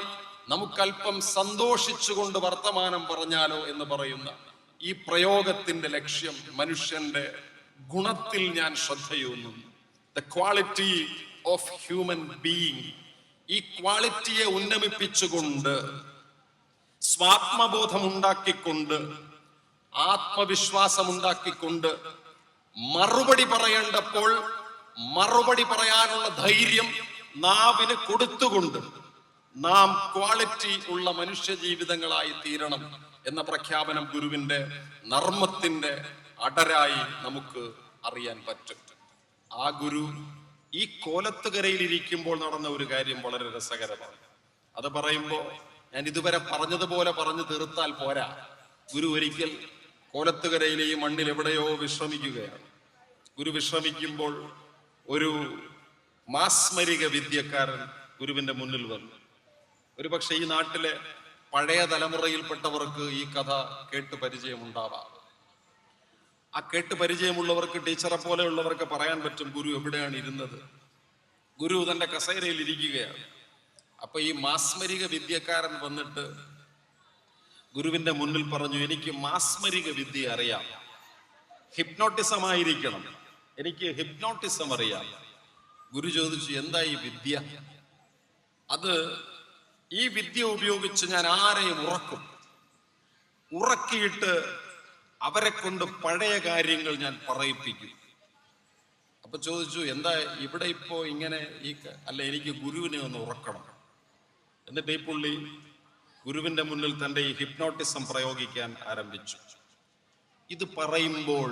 നമുക്കല്പം സന്തോഷിച്ചുകൊണ്ട് വർത്തമാനം പറഞ്ഞാലോ എന്ന് പറയുന്ന ഈ പ്രയോഗത്തിന്റെ ലക്ഷ്യം മനുഷ്യന്റെ ഗുണത്തിൽ ഞാൻ ശ്രദ്ധയൂന്നുന്നു. The quality of human being. ഈ ക്വാളിറ്റിയെ ഉന്നമിപ്പിച്ചുകൊണ്ട്, സ്വാത്മബോധം ഉണ്ടാക്കിക്കൊണ്ട്, ആത്മവിശ്വാസം ഉണ്ടാക്കിക്കൊണ്ട്, മറുപടി പറയേണ്ടപ്പോൾ മറുപടി പറയാനുള്ള ധൈര്യം നാവിന് കൊടുത്തുകൊണ്ട് നാം ക്വാളിറ്റി ഉള്ള മനുഷ്യ ജീവിതങ്ങളായി തീരണം എന്ന പ്രഖ്യാപനം ഗുരുവിന്റെ നർമ്മത്തിന്റെ അടരായി നമുക്ക് അറിയാൻ പറ്റും. ആ ഗുരു ഈ കോലത്തുകരയിൽ ഇരിക്കുമ്പോൾ നടന്ന ഒരു കാര്യം വളരെ രസകരമാണ്. അത് പറയുമ്പോൾ ഞാൻ ഇതുവരെ പറഞ്ഞതുപോലെ പറഞ്ഞു തീർത്താൽ പോരാ. ഗുരു ഒരിക്കൽ കോലത്തുകരയിലെ ഈ മണ്ണിൽ എവിടെയോ വിശ്രമിക്കുകയാണ്. ഗുരു വിശ്രമിക്കുമ്പോൾ ഒരു മാസ്മരിക വിദ്യക്കാരൻ ഗുരുവിന്റെ മുന്നിൽ വന്നു. ഒരു പക്ഷെ ഈ നാട്ടിലെ പഴയ തലമുറയിൽപ്പെട്ടവർക്ക് ഈ കഥ കേട്ട് പരിചയമുണ്ടാവാം. ആ കേട്ട് പരിചയമുള്ളവർക്ക്, ടീച്ചറെ പോലെയുള്ളവർക്ക് പറയാൻ പറ്റും ഗുരു എവിടെയാണ് ഇരുന്നത്. ഗുരു തന്റെ കസേരയിൽ ഇരിക്കുകയാണ്. അപ്പൊ ഈ മാസ്മരിക വിദ്യക്കാരൻ വന്നിട്ട് ഗുരുവിന്റെ മുന്നിൽ പറഞ്ഞു, എനിക്ക് മാസ്മരിക വിദ്യ അറിയാം, ഹിപ്നോട്ടിസം ആയിരിക്കണം, എനിക്ക് ഹിപ്നോട്ടിസം അറിയാം. ഗുരു ചോദിച്ചു, എന്താ ഈ വിദ്യ? അത് ഈ വിദ്യ ഉപയോഗിച്ച് ഞാൻ ആരെയും ഉറക്കിയിട്ട് അവരെ കൊണ്ട് പഴയ കാര്യങ്ങൾ ഞാൻ പറയിപ്പിക്കും. അപ്പൊ ചോദിച്ചു, എന്താ ഇവിടെ ഇപ്പോ ഇങ്ങനെ അല്ല, എനിക്ക് ഗുരുവിനെ ഒന്ന് ഉറക്കണം. എന്നിട്ട് ഈ പുള്ളി ഗുരുവിന്റെ മുന്നിൽ തന്റെ ഈ ഹിപ്നോട്ടിസം പ്രയോഗിക്കാൻ ആരംഭിച്ചു. ഇത് പറയുമ്പോൾ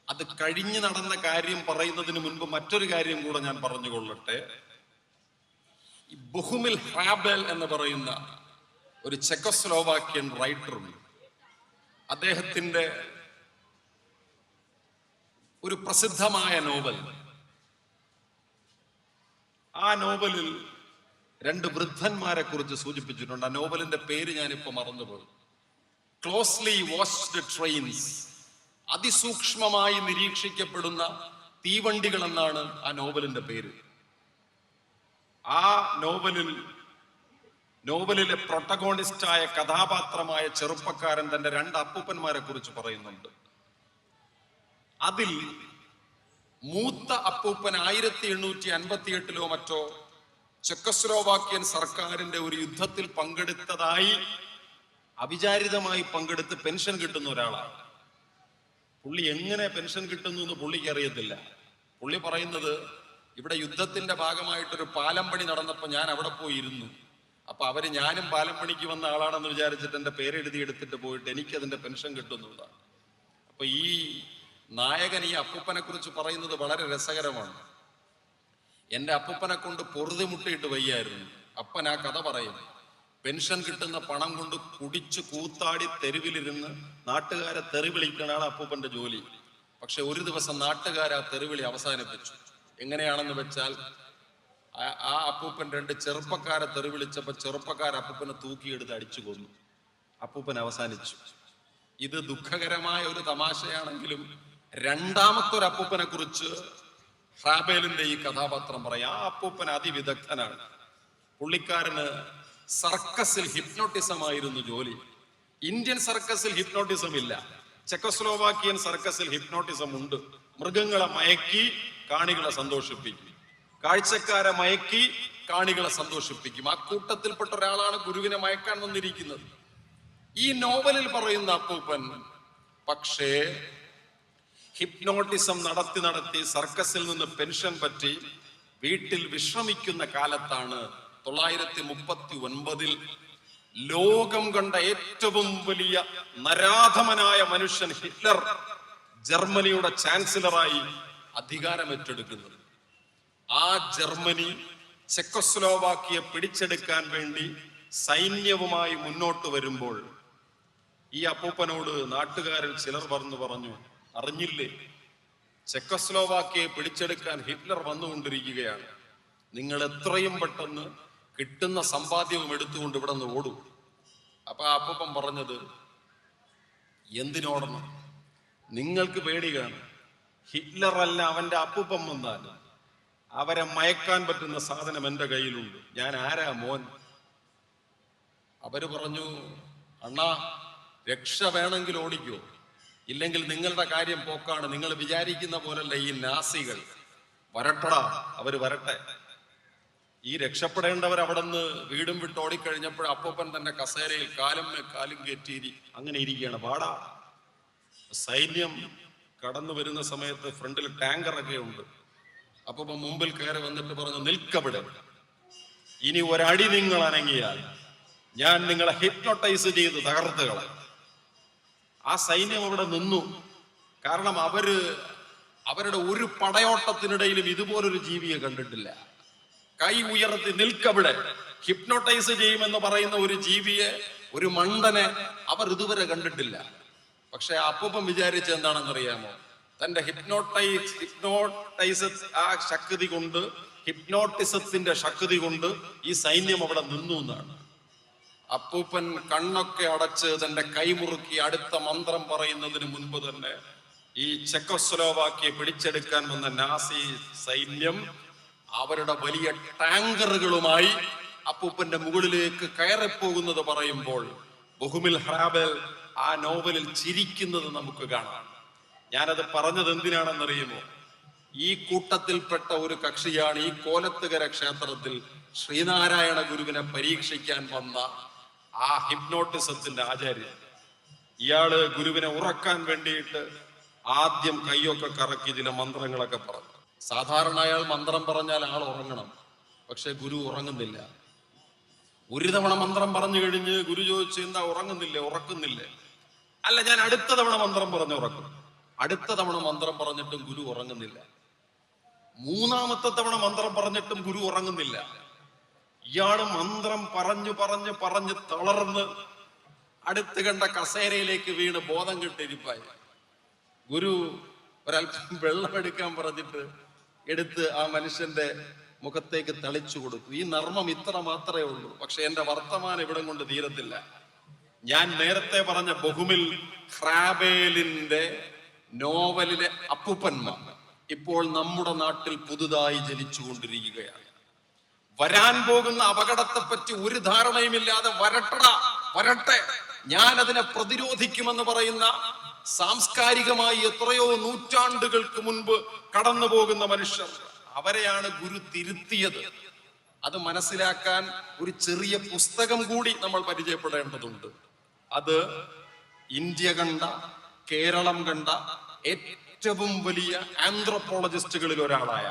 അത് കഴിഞ്ഞു നടന്ന കാര്യം പറയുന്നതിന് മുൻപ് മറ്റൊരു കാര്യം കൂടെ ഞാൻ പറഞ്ഞുകൊള്ളട്ടെ. ബൊഹുമിൽ ഹാബെൽ എന്ന് പറയുന്ന ഒരു ചെക്കോസ്ലോവാക്യൻ റൈറ്ററുണ്ട്. അദ്ദേഹത്തിന്റെ ഒരു പ്രസിദ്ധമായ നോവൽ, ആ നോവലിൽ രണ്ട് വൃദ്ധന്മാരെ കുറിച്ച് സൂചിപ്പിച്ചിട്ടുണ്ട്. ആ നോവലിന്റെ പേര് ഞാനിപ്പോ മറന്നുപോയി. ക്ലോസ്ലി വാച്ച്ഡ് ട്രെയിൻസ്, അതിസൂക്ഷ്മമായി നിരീക്ഷിക്കപ്പെടുന്ന തീവണ്ടികൾ എന്നാണ് ആ നോവലിന്റെ പേര്. ആ നോവലിലെ പ്രൊട്ടഗോണിസ്റ്റായ കഥാപാത്രമായ ചെറുപ്പക്കാരൻ തന്റെ രണ്ട് അപ്പൂപ്പന്മാരെ കുറിച്ച് പറയുന്നുണ്ട്. അതിൽ മൂത്ത അപ്പൂപ്പൻ 1858 മറ്റോ ചെക്കോസ്ലോവാക്യൻ സർക്കാരിന്റെ ഒരു യുദ്ധത്തിൽ പങ്കെടുത്തതായി അവിചാരിതമായി പങ്കെടുത്ത് പെൻഷൻ കിട്ടുന്ന ഒരാളാണ്. പുള്ളി എങ്ങനെ പെൻഷൻ കിട്ടുന്നു എന്ന് പുള്ളിക്ക് അറിയത്തില്ല. പുള്ളി പറയുന്നത്, ഇവിടെ യുദ്ധത്തിന്റെ ഭാഗമായിട്ടൊരു പാലം പണി നടന്നപ്പോൾ ഞാൻ അവിടെ പോയി ഇരുന്നു. അപ്പൊ അവര് ഞാനും പാലം പണിക്ക് വന്ന ആളാണെന്ന് വിചാരിച്ചിട്ട് എന്റെ പേരെഴുതി എടുത്തിട്ട് പോയിട്ട് എനിക്ക് അതിന്റെ പെൻഷൻ കിട്ടുന്നതാണ്. അപ്പൊ ഈ നായകൻ ഈ അപ്പൂപ്പനെ കുറിച്ച് പറയുന്നത് വളരെ രസകരമാണ്. എന്റെ അപ്പൂപ്പനെ കൊണ്ട് പൊറുതിമുട്ടിയിട്ട് വയ്യായിരുന്നു. അപ്പൻ ആ കഥ പറയും. പെൻഷൻ കിട്ടുന്ന പണം കൊണ്ട് കുടിച്ച് കൂത്താടി തെരുവിലിരുന്ന് നാട്ടുകാരെ തെറി വിളിക്കണതാണ് അപ്പൂപ്പന്റെ ജോലി. പക്ഷെ ഒരു ദിവസം നാട്ടുകാർ ആ തെറിവിളി അവസാനിപ്പിച്ചു. എങ്ങനെയാണെന്ന് വെച്ചാൽ, ആ അപ്പൂപ്പൻ രണ്ട് ചെറുപ്പക്കാരെ തെറി വിളിച്ചപ്പോ ചെറുപ്പക്കാർ അപ്പൂപ്പനെ തൂക്കിയെടുത്ത് അടിച്ചു കൊന്നു. അപ്പൂപ്പൻ അവസാനിച്ചു. ഇത് ദുഃഖകരമായ ഒരു തമാശയാണെങ്കിലും രണ്ടാമത്തെ ഒരു അപ്പൂപ്പനെ കുറിച്ച് ഹാബേലിന്റെ ഈ കഥാപാത്രം പറയാം. ആ അപ്പൂപ്പൻ അതിവിദഗ്ധനാണ്. പുള്ളിക്കാരന് സർക്കസിൽ ഹിപ്നോട്ടിസം ആയിരുന്നു ജോലി. ഇന്ത്യൻ സർക്കസിൽ ഹിപ്നോട്ടിസം ഇല്ല, ചെക്കോസ്ലോവാക്യൻ സർക്കസിൽ ഹിപ്നോട്ടിസം ഉണ്ട്. മൃഗങ്ങളെ മയക്കി കാണികളെ സന്തോഷിപ്പിക്കും, കാഴ്ചക്കാരെ മയക്കി കാണികളെ സന്തോഷിപ്പിക്കും. ആ കൂട്ടത്തിൽപ്പെട്ട ഒരാളാണ് ഗുരുവിനെ മയക്കാൻ വന്നിരിക്കുന്നത്. ഈ നോവലിൽ പറയുന്ന അപ്പൂപ്പൻ പക്ഷേ ഹിപ്നോട്ടിസം നടത്തി സർക്കസിൽ നിന്ന് പെൻഷൻ പറ്റി വീട്ടിൽ വിശ്രമിക്കുന്ന കാലത്താണ് 939 ലോകം കണ്ട ഏറ്റവും വലിയ നരാധമനായ മനുഷ്യൻ ഹിറ്റ്ലർ ജർമ്മനിയുടെ ചാൻസലറായി അധികാരം ഏറ്റെടുക്കുന്നത്. ആ ജർമ്മനി ചെക്കോസ്ലോവാക്യയെ പിടിച്ചെടുക്കാൻ വേണ്ടി സൈന്യവുമായി മുന്നോട്ട് വരുമ്പോൾ ഈ അപ്പൂപ്പനോട് നാട്ടുകാരിൽ ചിലർ പറഞ്ഞു, അറിഞ്ഞില്ലേ, ചെക്കോസ്ലോവാക്യയെ പിടിച്ചെടുക്കാൻ ഹിറ്റ്ലർ വന്നുകൊണ്ടിരിക്കുകയാണ്. നിങ്ങൾ എത്രയും പെട്ടെന്ന് കിട്ടുന്ന സമ്പാദ്യവും എടുത്തുകൊണ്ട് ഇവിടെ നിന്ന് ഓടും. അപ്പൊ ആ അപ്പൂപ്പൻ പറഞ്ഞത്, എന്തിനോടണം? നിങ്ങൾക്ക് പേടി കാണും. ഹിറ്റ്ലർ അല്ല, അവന്റെ അപ്പൂപ്പൻ വന്നാൽ അവരെ മയക്കാൻ പറ്റുന്ന സാധനം എന്റെ കയ്യിലുണ്ട്. ഞാൻ ആരാ മോൻ? അവര് പറഞ്ഞു, അണ്ണാ, രക്ഷ വേണമെങ്കിൽ ഓടിക്കോ, ഇല്ലെങ്കിൽ നിങ്ങളുടെ കാര്യം പോക്കാണ്. നിങ്ങൾ വിചാരിക്കുന്ന പോലല്ല ഈ നാസികൾ. വരട്ടടാ, അവര് വരട്ടെ. ഈ രക്ഷപ്പെടേണ്ടവർ അവിടെ നിന്ന് വീടും വിട്ട് ഓടിക്കഴിഞ്ഞപ്പോൾ അപ്പൂപ്പൻ തന്നെ കസേരയിൽ കാലും കയറ്റി അങ്ങനെ ഇരിക്കുകയാണ്. പാടാ. സൈന്യം കടന്നു വരുന്ന സമയത്ത് ഫ്രണ്ടിൽ ടാങ്കറൊക്കെ ഉണ്ട്. അപ്പൂപ്പൻ മുമ്പിൽ കയറി വന്നിട്ട് പറഞ്ഞു, നിൽക്കവിടെ, ഇനി ഒരടി നിങ്ങൾ അനങ്ങിയാൽ ഞാൻ നിങ്ങളെ ഹിപ്നോട്ടൈസ് ചെയ്ത് തകർത്തുകളെ. ആ സൈന്യം അവിടെ നിന്നു. കാരണം അവരുടെ ഒരു പടയോട്ടത്തിനിടയിലും ഇതുപോലൊരു ജീവിയെ കണ്ടിട്ടില്ല. കൈ ഉയർത്തി നിൽക്കവിടെ, ഹിപ്നോട്ടൈസ് ചെയ്യുമെന്ന് പറയുന്ന ഒരു ജീവിയെ, ഒരു മണ്ടനെ അവർ ഇതുവരെ കണ്ടിട്ടില്ല. പക്ഷെ അപ്പൂപ്പൻ വിചാരിച്ച എന്താണെന്നറിയാമോ? തന്റെ ആ ശക്തി കൊണ്ട്, ഹിപ്നോട്ടിസത്തിന്റെ ശക്തി കൊണ്ട് ഈ സൈന്യം അവിടെ നിന്നു എന്നാണ്. അപ്പൂപ്പൻ കണ്ണൊക്കെ അടച്ച് തന്റെ കൈമുറുക്കി അടുത്ത മന്ത്രം പറയുന്നതിന് മുൻപ് തന്നെ ഈ ചെക്കോസ്ലോവാക്യയെ പിടിച്ചെടുക്കാൻ വന്ന നാസി സൈന്യം അവരുടെ വലിയ ടാങ്കറുകളുമായി അപ്പൂപ്പന്റെ മുകളിലേക്ക് കയറിപ്പോകുന്നത് പറയുമ്പോൾ ബഹുമിൽ ഹ്രാബേൽ ആ നോവലിൽ ചിരിക്കുന്നത് നമുക്ക് കാണാം. ഞാനത് പറഞ്ഞത് എന്തിനാണെന്നറിയുമോ? ഈ കൂട്ടത്തിൽപ്പെട്ട ഒരു കക്ഷിയാണ് ഈ കോലത്തുകര ക്ഷേത്രത്തിൽ ശ്രീനാരായണ ഗുരുവിനെ പരീക്ഷിക്കാൻ വന്ന ആ ഹിപ്നോട്ടിസത്തിന്റെ ആചാര്യൻ. ഇയാള് ഗുരുവിനെ ഉറക്കാൻ വേണ്ടിയിട്ട് ആദ്യം കൈയൊക്കെ കറക്കി ചില മന്ത്രങ്ങളൊക്കെ പറഞ്ഞു. സാധാരണ അയാൾ മന്ത്രം പറഞ്ഞാൽ ആൾ ഉറങ്ങണം, പക്ഷെ ഗുരു ഉറങ്ങുന്നില്ല. ഒരു തവണ മന്ത്രം പറഞ്ഞു കഴിഞ്ഞ് ഗുരു ചോദിച്ചു, എന്താ ഉറക്കുന്നില്ലേ? അല്ല, ഞാൻ അടുത്ത തവണ മന്ത്രം പറഞ്ഞ് ഉറക്കും. അടുത്ത തവണ മന്ത്രം പറഞ്ഞിട്ടും ഗുരു ഉറങ്ങുന്നില്ല. മൂന്നാമത്തെ തവണ മന്ത്രം പറഞ്ഞിട്ടും ഗുരു ഉറങ്ങുന്നില്ല. ഇയാള് മന്ത്രം പറഞ്ഞു തളർന്ന് അടുത്ത് കണ്ട കസേരയിലേക്ക് വീണ് ബോധം കെട്ടിരിപ്പായി. ഗുരു ഒരല്പം വെള്ളം എടുക്കാൻ പറഞ്ഞിട്ട് എടുത്ത് ആ മനുഷ്യന്റെ മുഖത്തേക്ക് തളിച്ചു കൊടുത്തു. ഈ നർമ്മം ഇത്ര മാത്രമേ ഉള്ളൂ, പക്ഷെ എന്റെ വർത്തമാനം ഇവിടം കൊണ്ട് തീരത്തില്ല. ഞാൻ നേരത്തെ പറഞ്ഞ ബഹുമിൽ ഹ്രാബേലിന്റെ നോവലിലെ അപ്പൂപ്പന്മാർ ഇപ്പോൾ നമ്മുടെ നാട്ടിൽ പുതുതായി ജനിച്ചുകൊണ്ടിരിക്കുകയാണ്. വരാൻ പോകുന്ന അപകടത്തെപ്പറ്റി ഒരു ധാരണയുമില്ലാതെ വരട്ടെ, ഞാൻ അതിനെ പ്രതിരോധിക്കുമെന്ന് പറയുന്ന സാംസ്കാരികമായി എത്രയോ നൂറ്റാണ്ടുകൾക്ക് മുൻപ് കടന്നു പോകുന്ന മനുഷ്യർ, അവരെയാണ് ഗുരു തിരുത്തിയത്. അത് മനസ്സിലാക്കാൻ ഒരു ചെറിയ പുസ്തകം കൂടി നമ്മൾ പരിചയപ്പെടേണ്ടതുണ്ട്. അത് ഇന്ത്യ കണ്ട, കേരളം കണ്ട ഏറ്റവും വലിയ ആന്ത്രോപോളജിസ്റ്റുകളിൽ ഒരാളായ,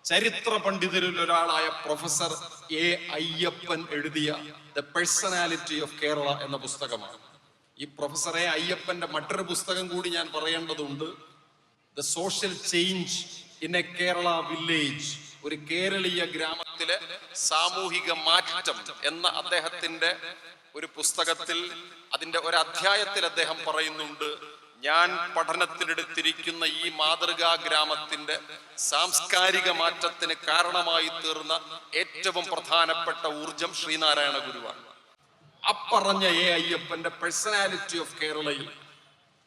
ചരിത്ര പണ്ഡിതരിൽ ഒരാളായ പ്രൊഫസർ എ അയ്യപ്പൻ എഴുതിയ ദ പേഴ്സണാലിറ്റി ഓഫ് കേരള എന്ന പുസ്തകമാണ്. ഈ പ്രൊഫസർ എ അയ്യപ്പന്റെ മറ്റൊരു പുസ്തകം കൂടി ഞാൻ പറയേണ്ടതുണ്ട്. The social change in A Kerala village, ഒരു കേരളീയ ഗ്രാമത്തിലെ സാമൂഹിക മാറ്റം എന്ന അദ്ദേഹത്തിന്റെ ഒരു പുസ്തകത്തിൽ, അതിന്റെ ഒരു അധ്യായത്തിൽ അദ്ദേഹം പറയുന്നുണ്ട്, ഞാൻ പഠനത്തിനെടുത്തിരിക്കുന്ന ഈ മാതൃകാ ഗ്രാമത്തിന്റെ സാംസ്കാരിക മാറ്റത്തിന് കാരണമായി തീർന്ന ഏറ്റവും പ്രധാനപ്പെട്ട ഊർജം ശ്രീനാരായണ ഗുരുവാണ്. അപ്പറഞ്ഞ എ അയ്യപ്പന്റെ പേഴ്സണാലിറ്റി ഓഫ് കേരളയിൽ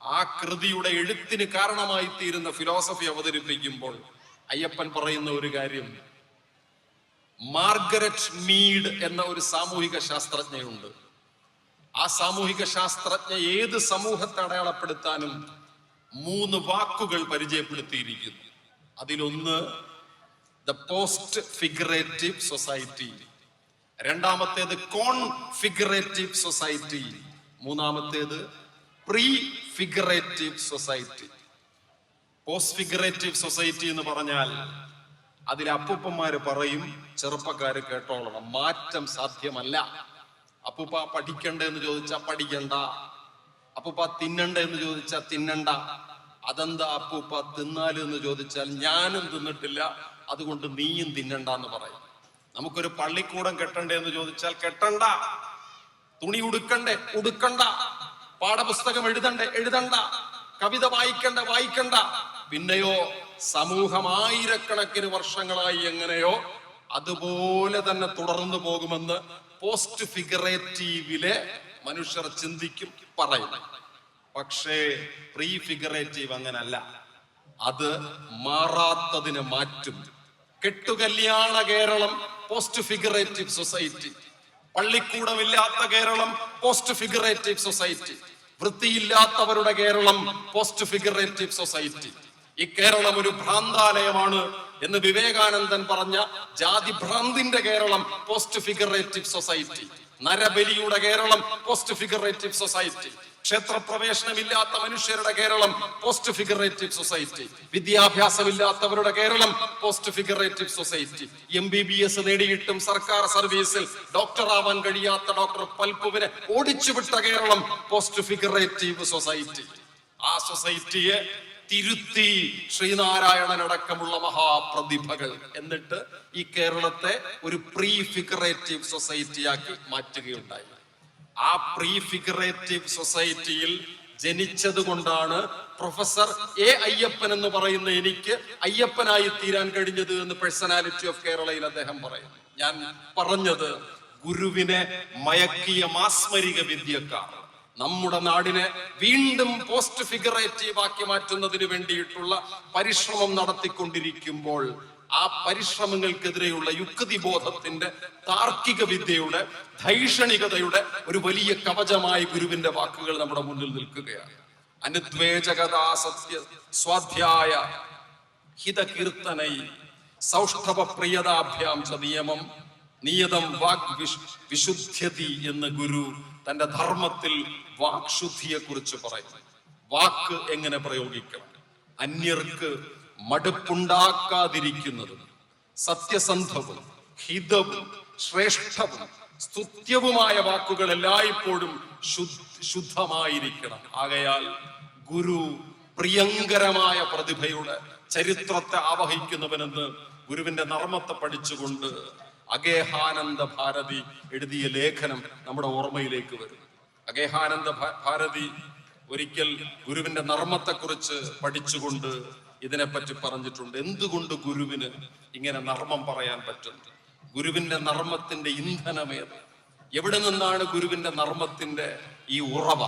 ആ കൃതിയുടെ എഴുത്തിന് കാരണമായി തീരുന്ന ഫിലോസഫി അവതരിപ്പിക്കുമ്പോൾ അയ്യപ്പൻ പറയുന്ന ഒരു കാര്യം, മാർഗരറ്റ് മീഡ് എന്ന ഒരു സാമൂഹിക ശാസ്ത്രജ്ഞയുണ്ട്. ആ സാമൂഹിക ശാസ്ത്രജ്ഞ ഏത് സമൂഹത്തെ അടയാളപ്പെടുത്താനും 3 വാക്കുകൾ പരിചയപ്പെടുത്തിയിരിക്കുന്നു. അതിലൊന്ന് ദ പോസ്റ്റ് ഫിഗറേറ്റീവ് സൊസൈറ്റി, രണ്ടാമത്തേത് കോൺഫിഗറേറ്റീവ് സൊസൈറ്റി, മൂന്നാമത്തേത് pre figurative society. Post figurative society എന്ന് പറഞ്ഞാൽ അതിൽ അപ്പൂപ്പന്മാര് പറയും, ചെറുപ്പക്കാര് കേട്ടോളണം, മാറ്റം സാധ്യമല്ല. അപ്പൂപ്പ പഠിക്കണ്ട എന്ന് ചോദിച്ചാ പഠിക്കണ്ട, അപ്പൂപ്പ തിന്നണ്ട എന്ന് ചോദിച്ചാൽ തിന്നണ്ട. അതെന്താ അപ്പൂപ്പ തിന്നാല് എന്ന് ചോദിച്ചാൽ ഞാനും തിന്നിട്ടില്ല, അതുകൊണ്ട് നീയും തിന്നണ്ട എന്ന് പറയും. നമുക്കൊരു പള്ളിക്കൂടം കെട്ടണ്ടേ എന്ന് ചോദിച്ചാൽ കെട്ടണ്ട, തുണി ഉടുക്കണ്ട, പാഠപുസ്തകം എഴുതണ്ട, കവിത വായിക്കണ്ട. പിന്നെയോ സമൂഹം ആയിരക്കണക്കിന് വർഷങ്ങളായി എങ്ങനെയോ അതുപോലെ തന്നെ തുടർന്നു പോകുമെന്ന് പോസ്റ്റ് ഫിഗറേറ്റീവിലെ മനുഷ്യർ ചിന്തിക്കും, പറയും. പക്ഷേ പ്രീ ഫിഗറേറ്റീവ് അങ്ങനല്ല. അത് മാറാത്തതിനെ മാറ്റും. കെട്ടുകല്യാണ കേരളം പോസ്റ്റ് ഫിഗറേറ്റീവ് സൊസൈറ്റി, പള്ളിക്കൂടമില്ലാത്ത കേരളം പോസ്റ്റ് ഫിഗറേറ്റീവ് സൊസൈറ്റി, വൃത്തിയില്ലാത്തവരുടെ കേരളം പോസ്റ്റ് ഫിഗറേറ്റീവ് സൊസൈറ്റി. ഈ കേരളം ഒരു ഭ്രാന്താലയമാണ് എന്ന് വിവേകാനന്ദൻ പറഞ്ഞ ജാതി ഭ്രാന്തിന്റെ കേരളം പോസ്റ്റ് ഫിഗറേറ്റീവ് സൊസൈറ്റി. നരബലിയുടെ കേരളം പോസ്റ്റ് ഫിഗറേറ്റീവ് സൊസൈറ്റി. ക്ഷേത്രപ്രവേശനമില്ലാത്ത മനുഷ്യരുടെ കേരളം പോസ്റ്റ് ഫിഗറേറ്റീവ് സൊസൈറ്റി. വിദ്യാഭ്യാസമില്ലാത്തവരുടെ Kerala post figurative society. MBBS നേടിയിട്ടും സർക്കാർ സർവീസിൽ ഡോക്ടറാവാൻ കഴിയാത്ത ഡോക്ടർ പൽപ്പുവിനെ ഓടിച്ചുവിട്ട കേരളം പോസ്റ്റ് ഫിഗറേറ്റീവ് സൊസൈറ്റി. ആ സൊസൈറ്റിയെ തിരുത്തി ശ്രീനാരായണനടക്കമുള്ള മഹാപ്രതിഭകൾ. എന്നിട്ട് ഈ കേരളത്തെ ഒരു പ്രീ ഫിഗറേറ്റീവ് സൊസൈറ്റിയാക്കി മാറ്റുകയുണ്ടായി. ആ പ്രീ ഫിഗറേറ്റീവ് സൊസൈറ്റിയിൽ ജനിച്ചത് കൊണ്ടാണ് പ്രൊഫസർ എ അയ്യപ്പൻ എന്ന് പറയുന്ന എനിക്ക് അയ്യപ്പനായി തീരാൻ കഴിഞ്ഞത് എന്ന് പേഴ്സണാലിറ്റി ഓഫ് കേരളയിൽ അദ്ദേഹം പറയുന്നു. ഞാൻ പറഞ്ഞത്, ഗുരുവിനെ മയക്കിയ മാസ്മരിക വിദ്യക്കാർ നമ്മുടെ നാടിനെ വീണ്ടും പോസ്റ്റ് ഫിഗറേറ്റീവ് ആക്കി മാറ്റുന്നതിന് വേണ്ടിയിട്ടുള്ള പരിശ്രമം നടത്തിക്കൊണ്ടിരിക്കുമ്പോൾ ആ പരിശ്രമങ്ങൾക്കെതിരെയുള്ള യുക്തിബോധത്തിന്റെ, താർക്കിക വിദ്യയുടെ, ധൈഷണികതയുടെ ഒരു വലിയ കവചമായി ഗുരുവിന്റെ വാക്കുകൾ നമ്മുടെ മുന്നിൽ നിൽക്കുകയാണ്. അനുദ്വേജകഥാ സത്യ സ്വാധ്യായ ഹിതകീർത്തനൈ സൗഷ്ഠവ പ്രിയതാഭ്യാം ച നിയമം നിയതം വാഗ് വിശുദ്ധ്യതി എന്ന് ഗുരു തന്റെ ധർമ്മത്തിൽ വാക്ശുദ്ധിയെ കുറിച്ച് പറയും. വാക്ക് എങ്ങനെ പ്രയോഗിക്കണം, അന്യർക്ക് മടുപ്പുണ്ടാക്കാതിരിക്കുന്നതും സത്യസന്ധവും ഹിതവും ശ്രേഷ്ഠവും സ്തുത്യവുമായ വാക്കുകൾ എല്ലായ്പ്പോഴും ശുദ്ധമായിരിക്കണം. ആകയാൽ ഗുരു പ്രിയങ്കരമായ പ്രതിഭയുടെ ചരിത്രത്തെ ആവഹിക്കുന്നവനെന്ന് ഗുരുവിന്റെ നർമ്മത്തെ പഠിച്ചുകൊണ്ട് അഗേഹാനന്ദ ഭാരതി എഴുതിയ ലേഖനം നമ്മുടെ ഓർമ്മയിലേക്ക് വരും. അഗേഹാനന്ദ ഭാരതി ഒരിക്കൽ ഗുരുവിന്റെ നർമ്മത്തെക്കുറിച്ച് പഠിച്ചുകൊണ്ട് ഇതിനെപ്പറ്റി പറഞ്ഞിട്ടുണ്ട്. എന്തുകൊണ്ട് ഗുരുവിന് ഇങ്ങനെ നർമ്മം പറയാൻ പറ്റുന്നു? ഗുരുവിന്റെ നർമ്മത്തിന്റെ ഇന്ധനമേത്? എവിടെ നിന്നാണ് ഗുരുവിന്റെ നർമ്മത്തിന്റെ ഈ ഉറവ?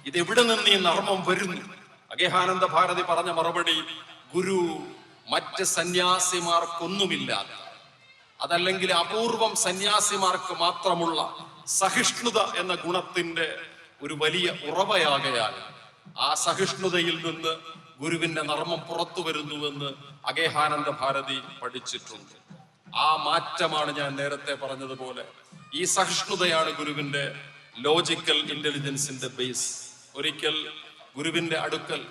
ഇതെവിടെ നിന്ന് ഈ നർമ്മം വരുന്നു? അഗേഹാനന്ദ ഭാരതി പറഞ്ഞ മറുപടി, ഗുരു മറ്റ് സന്യാസിമാർക്കൊന്നുമില്ലാത്ത, അതല്ലെങ്കിൽ അപൂർവം സന്യാസിമാർക്ക് മാത്രമുള്ള സഹിഷ്ണുത എന്ന ഗുണത്തിന്റെ ഒരു വലിയ ഉറവയാകയാൽ ആ സഹിഷ്ണുതയിൽ നിന്ന് ഗുരുവിന്റെ നർമ്മം പുറത്തു വരുന്നുവെന്ന് അഗേഹാനന്ദ ഭാരതി പഠിച്ചിട്ടുണ്ട്. ആ മാറ്റമാണ് ഞാൻ നേരത്തെ പറഞ്ഞതുപോലെ, ഈ സഹിഷ്ണുതയാണ് ഗുരുവിന്റെ ലോജിക്കൽ ഇന്റലിജൻസിന്റെ ബേസ്. ഒരിക്കൽ ഗുരുവിന്റെ അടുക്കൽ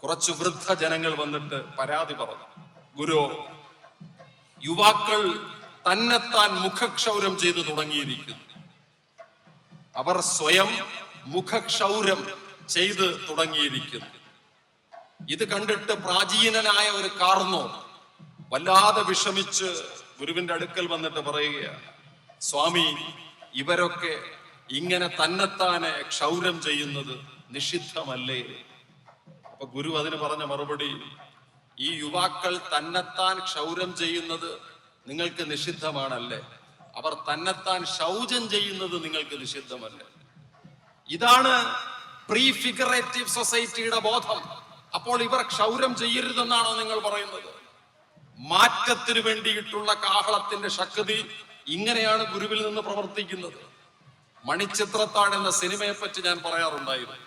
കുറച്ച് വൃദ്ധ ജനങ്ങൾ വന്നിട്ട് പരാതി പറഞ്ഞു, ഗുരു, യുവാക്കൾ തന്നെത്താൻ മുഖക്ഷൗരം ചെയ്തു തുടങ്ങിയിരിക്കുന്നു. അവർ സ്വയം മുഖക്ഷൗരം ചെയ്ത് തുടങ്ങിയിരിക്കുന്നു. ഇത് കണ്ടിട്ട് പ്രാചീനനായ ഒരു കാർന്നോ വല്ലാതെ വിഷമിച്ച് ഗുരുവിന്റെ അടുക്കൽ വന്നിട്ട് പറയുകയാണ്, സ്വാമി, ഇവരൊക്കെ ഇങ്ങനെ തന്നെത്താനെ ക്ഷൗരം ചെയ്യുന്നത് നിഷിദ്ധമല്ലേ? അപ്പൊ ഗുരു അതിന് പറഞ്ഞ മറുപടി, ഈ യുവാക്കൾ തന്നെത്താൻ ക്ഷൗരം ചെയ്യുന്നത് നിങ്ങൾക്ക് നിഷിദ്ധമാണല്ലേ? അവർ തന്നെത്താൻ ശൗചം ചെയ്യുന്നത് നിങ്ങൾക്ക് നിഷിദ്ധമല്ലേ? ഇതാണ് പ്രീഫിഗറേറ്റീവ് സൊസൈറ്റിയുടെ ബോധം. അപ്പോൾ ഇവർ ക്ഷൗരം ചെയ്യരുതെന്നാണോ നിങ്ങൾ പറയുന്നത്? മാറ്റത്തിന് വേണ്ടിയിട്ടുള്ള കാഹളത്തിന്റെ ശക്തി ഇങ്ങനെയാണ് ഗുരുവിൽ നിന്ന് പ്രവർത്തിക്കുന്നത്. മണിച്ചിത്രത്താഴ് എന്ന സിനിമയെ പറ്റി ഞാൻ പറയാറുണ്ടായിരുന്നു.